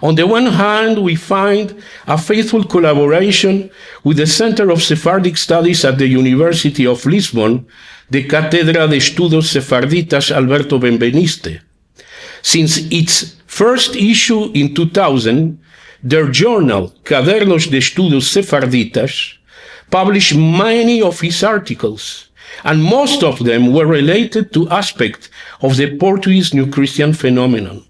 On the one hand, we find a faithful collaboration with the Center of Sephardic Studies at the University of Lisbon, the Cátedra de Estudos Sefarditas Alberto Benveniste. Since its first issue in 2000, their journal, Cadernos de Estudos Sefarditas, published many of his articles, and most of them were related to aspects of the Portuguese New Christian phenomenon.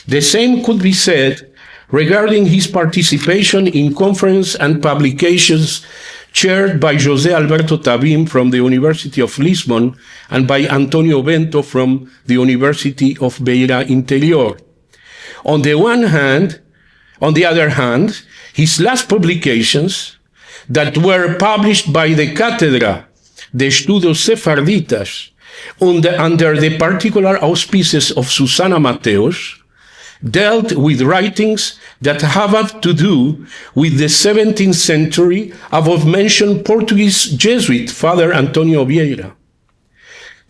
The same could be said regarding his participation in conferences and publications chaired by José Alberto Tabim from the University of Lisbon and by Antonio Bento from the University of Beira Interior. On the other hand, his last publications that were published by the Cátedra de Estudos Sefarditas under the particular auspices of Susana Mateos, dealt with writings that have to do with the 17th century above-mentioned Portuguese Jesuit Father Antonio Vieira.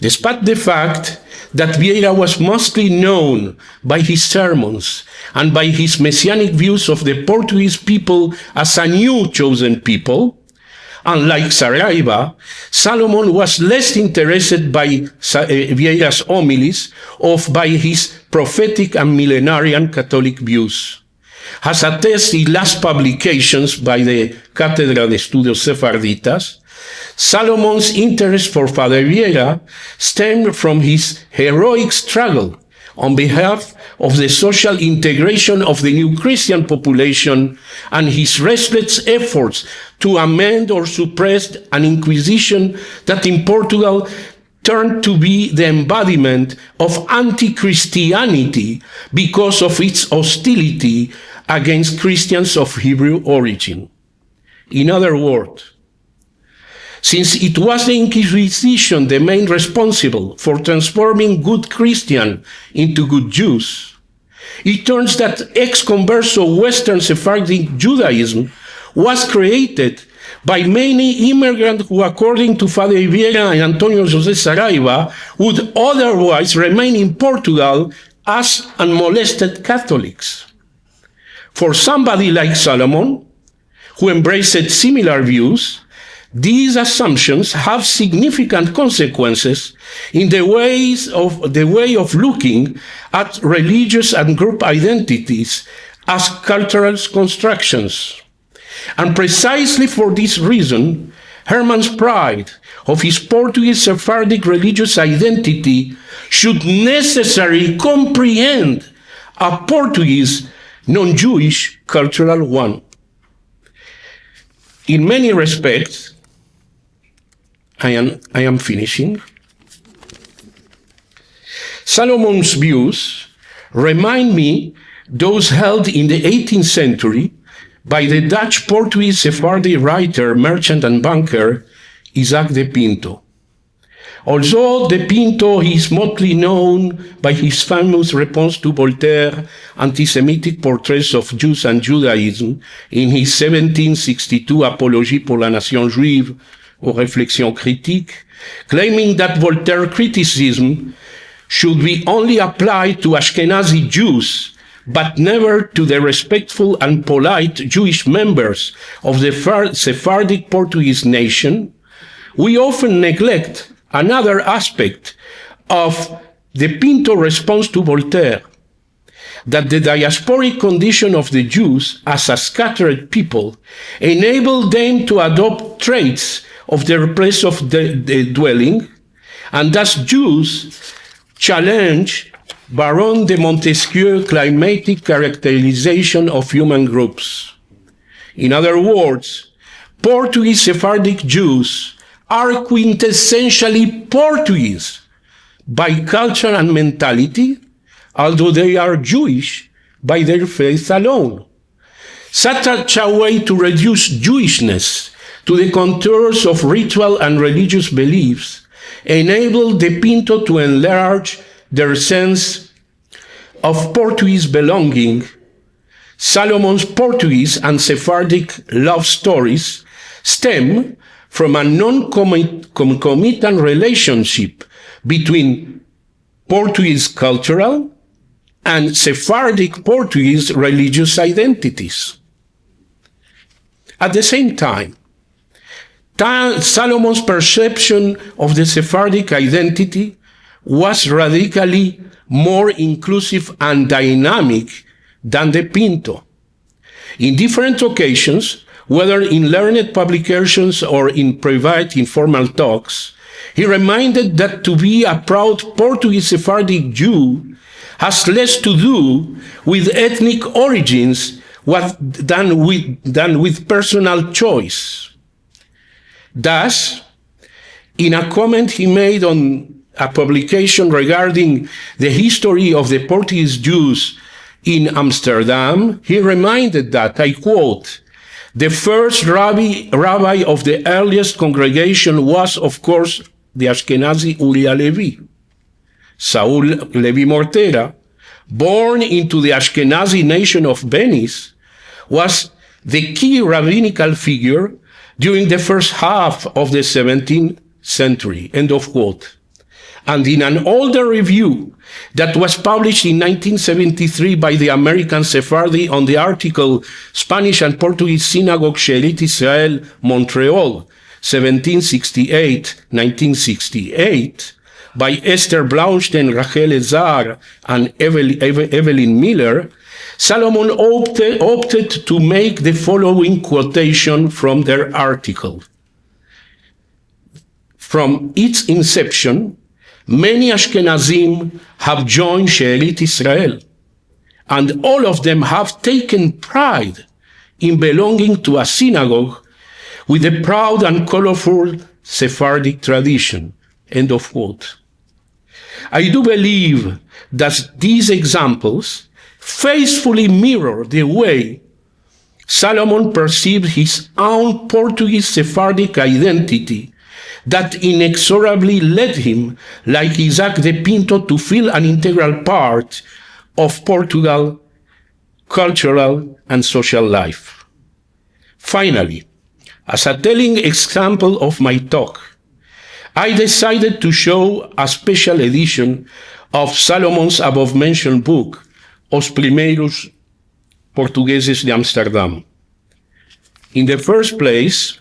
Despite the fact that Vieira was mostly known by his sermons and by his messianic views of the Portuguese people as a new chosen people, unlike Saraiva, Salomon was less interested by Vieira's homilies or by his prophetic and millenarian Catholic views. As attest the last publications by the Cátedra de Estudios Sefarditas, Salomon's interest for Father Vieira stemmed from his heroic struggle on behalf of the social integration of the new Christian population and his restless efforts to amend or suppress an Inquisition that in Portugal turned to be the embodiment of anti-Christianity because of its hostility against Christians of Hebrew origin. In other words, since it was the Inquisition the main responsible for transforming good Christians into good Jews, it turns that ex-converso Western Sephardim Judaism was created by many immigrants who, according to Father Vieira and Antonio José Saraiva, would otherwise remain in Portugal as unmolested Catholics. For somebody like Salomon, who embraced similar views, these assumptions have significant consequences in the way of looking at religious and group identities as cultural constructions. And precisely for this reason, Herman's pride of his Portuguese Sephardic religious identity should necessarily comprehend a Portuguese non-Jewish cultural one. In many respects, I am finishing. Salomon's views remind me those held in the 18th century by the Dutch Portuguese Sephardi writer, merchant, and banker Isaac de Pinto. Although de Pinto is mostly known by his famous response to Voltaire's anti-Semitic portraits of Jews and Judaism in his 1762 Apologie pour la Nation Juive, or Réflexion critique, claiming that Voltaire's criticism should be only applied to Ashkenazi Jews, but never to the respectful and polite Jewish members of the Sephardic Portuguese nation, we often neglect another aspect of the Pinto response to Voltaire, that the diasporic condition of the Jews as a scattered people enabled them to adopt traits of their place of the dwelling, and thus Jews challenge Baron de Montesquieu's climatic characterization of human groups. In other words, Portuguese Sephardic Jews are quintessentially Portuguese by culture and mentality, although they are Jewish by their faith alone. Such a way to reduce Jewishness to the contours of ritual and religious beliefs enabled de Pinto to enlarge their sense of Portuguese belonging. Salomon's Portuguese and Sephardic love stories stem from a non-concomitant relationship between Portuguese cultural and Sephardic Portuguese religious identities. At the same time, Salomon's perception of the Sephardic identity was radically more inclusive and dynamic than de Pinto. In different occasions, whether in learned publications or in private informal talks, he reminded that to be a proud Portuguese Sephardic Jew has less to do with ethnic origins than with personal choice. Thus, in a comment he made on a publication regarding the history of the Portuguese Jews in Amsterdam, he reminded that, I quote, "The first rabbi of the earliest congregation was, of course, the Ashkenazi Uriah Levi. Saul Levi Mortera, born into the Ashkenazi nation of Venice, was the key rabbinical figure during the first half of the 17th century," end of quote. And in an older review that was published in 1973 by the American Sephardi on the article Spanish and Portuguese Synagogue She'erit Israel, Montreal, 1768-1968, by Esther Blaunstein, Rachel Ezar, and Evelyn Miller, Salomon opted to make the following quotation from their article. From its inception, many Ashkenazim have joined She'erit Israel, and all of them have taken pride in belonging to a synagogue with a proud and colorful Sephardic tradition, end of quote. I do believe that these examples faithfully mirror the way Salomon perceived his own Portuguese Sephardic identity that inexorably led him, like Isaac de Pinto, to feel an integral part of Portugal's cultural and social life. Finally, as a telling example of my talk, I decided to show a special edition of Salomon's above-mentioned book, Os Primeiros Portugueses de Amsterdam. In the first place,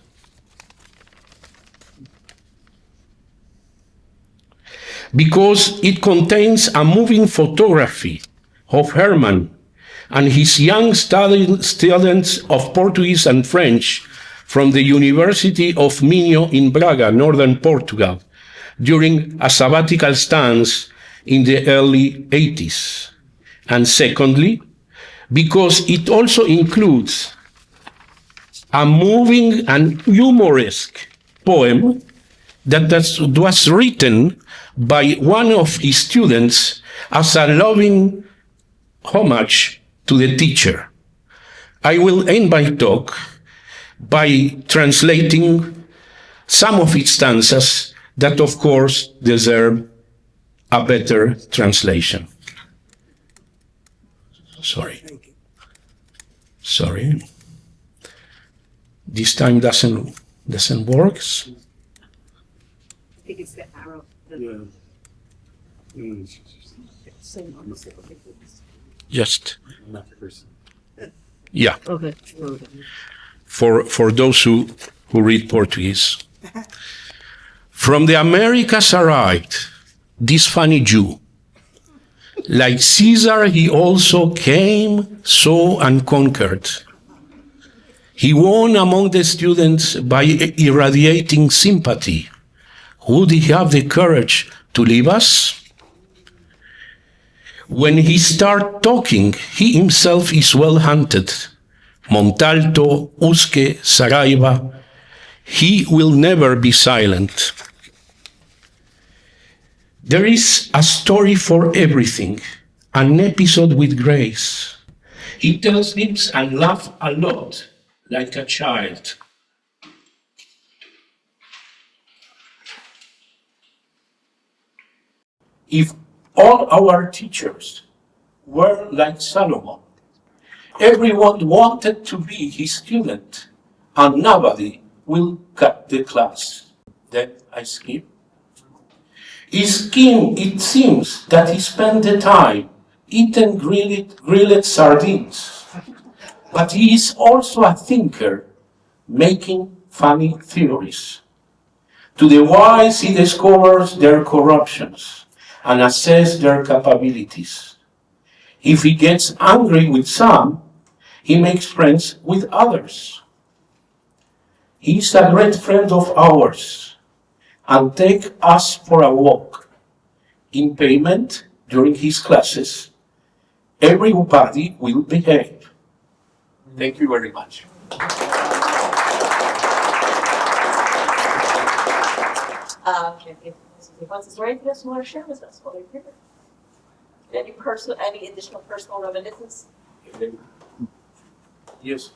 because it contains a moving photography of Herman and his young students of Portuguese and French from the University of Minho in Braga, northern Portugal, during a sabbatical stance in the early 80s. And secondly, because it also includes a moving and humoresque poem that was written by one of his students as a loving homage to the teacher. I will end my talk by translating some of its stanzas that, of course, deserve a better translation. Sorry. This time doesn't work. I think it's the arrow. Just. Yeah. Okay. For those who read Portuguese. From the Americas arrived this funny Jew. Like Caesar, he also came, saw, and conquered. He won among the students by irradiating sympathy. Would he have the courage to leave us? When he starts talking, he himself is well hunted. Montalto, Usque, Saraiva, he will never be silent. There is a story for everything, an episode with grace. He tells lips and laughs a lot, like a child. If all our teachers were like Salomon, everyone wanted to be his student, and nobody will cut the class. Then I skip. It seems that he spent the time eating grilled sardines, but he is also a thinker, making funny theories. To the wise, he discovers their corruptions and assesses their capabilities. If he gets angry with some, he makes friends with others. He is a great friend of ours and takes us for a walk. In payment, during his classes, everybody will behave. Thank you very much. Is there anything else you want to share with us while you're here? Any additional personal reminiscence? Yes.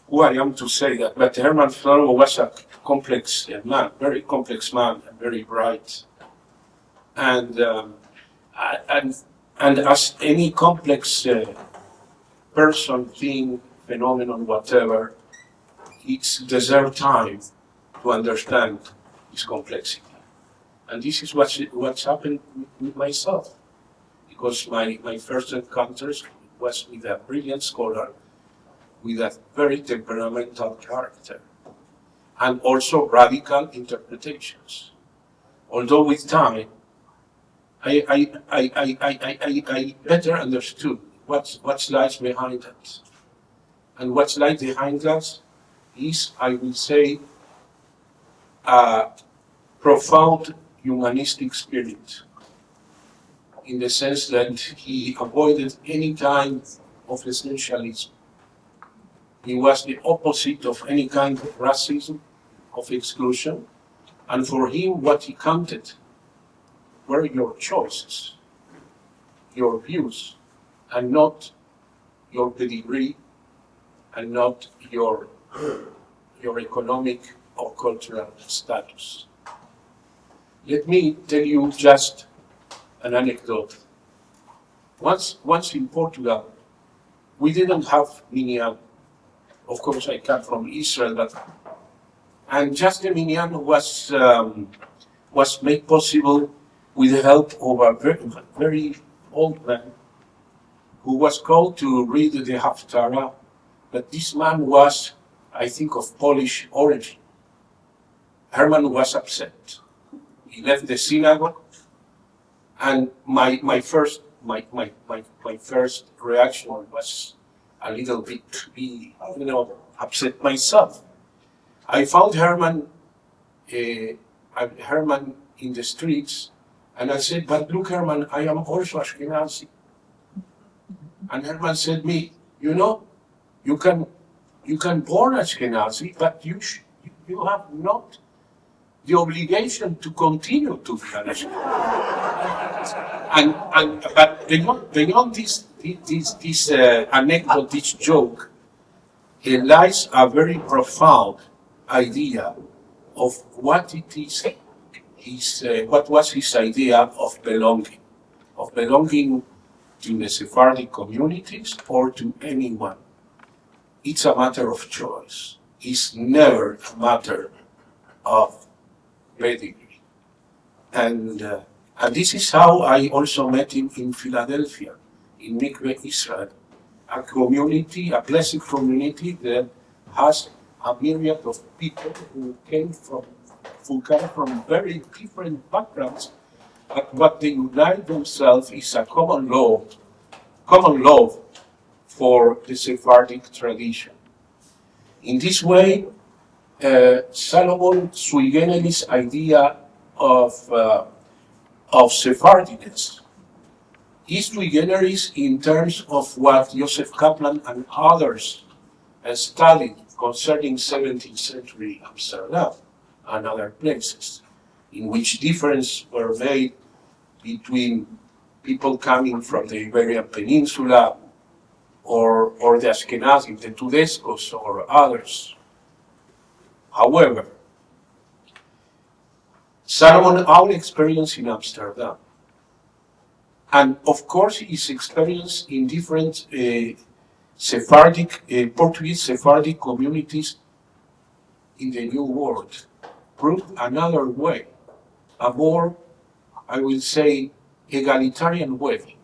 Who I am to say that, but Herman Salomon was a complex man, very complex man, and very bright. And as any complex person, thing, phenomenon, whatever, it deserves time to understand its complexity. And this is what's happened with myself, because my first encounters was with a brilliant scholar, with a very temperamental character, and also radical interpretations. Although with time, I better understood what lies behind that. And what lies behind that is, I will say, a profound humanistic spirit, in the sense that he avoided any kind of essentialism. He was the opposite of any kind of racism, of exclusion, and for him what he counted were your choices, your views, and not your pedigree, and not your economic or cultural status. Let me tell you just an anecdote. Once in Portugal, we didn't have minyan. Of course, I come from Israel, and just the minyan was made possible with the help of a very old man who was called to read the Haftarah. But this man was, I think, of Polish origin. Herman was upset. He left the synagogue, and my first my first reaction was a little bit to be, upset myself. I found Herman in the streets, and I said, "But look, Herman, I am also Ashkenazi." And Herman said me, you can born Ashkenazi, but you have not the obligation to continue to be an Ashkenazi. But beyond this anecdote, this joke, lies a very profound idea of what it is. What was his idea of belonging to the Sephardic communities or to anyone. It's a matter of choice. It's never a matter of pedigree. And this is how I also met him in Philadelphia, in Mikveh Israel, a community, a blessed community that has a myriad of people who come from very different backgrounds, but what they unite themselves is a common love for the Sephardic tradition. In this way, Salomon sui generis idea of Sephardiness is sui generis in terms of what Joseph Kaplan and others studied concerning 17th century Amsterdam and other places, in which differences were made between people coming from the Iberian Peninsula or the Ashkenazim, the Tudescos or others. However, Salomon's own experience in Amsterdam, and of course his experience in different Portuguese Sephardic communities in the New World, proved another way, a more, I will say, egalitarian way,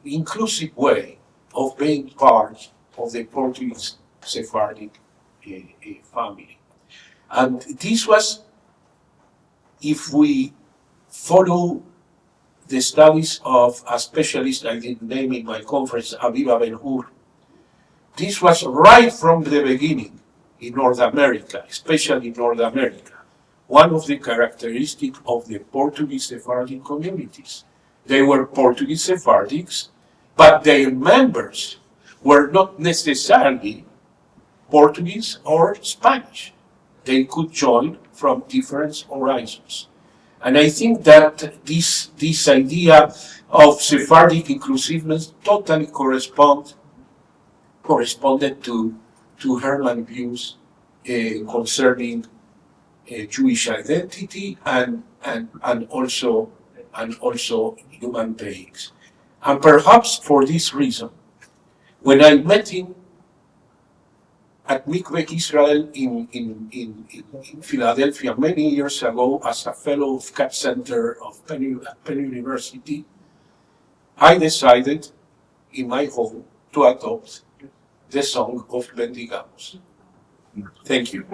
inclusive way of being part of the Portuguese Sephardic family. And this was, if we follow the studies of a specialist I didn't name in my conference, Aviva Ben-Hur, this was right from the beginning in North America, especially in North America, one of the characteristics of the Portuguese Sephardic communities. They were Portuguese Sephardics, but their members were not necessarily Portuguese or Spanish. They could join from different horizons. And I think that this idea of Sephardic inclusiveness totally corresponded to Herman's views concerning Jewish identity and also human beings. And perhaps for this reason, when I met him at Mikveh Israel in Philadelphia many years ago as a fellow of Cat Center of Penn University, I decided in my home to adopt the song of Bendigamos. Thank you.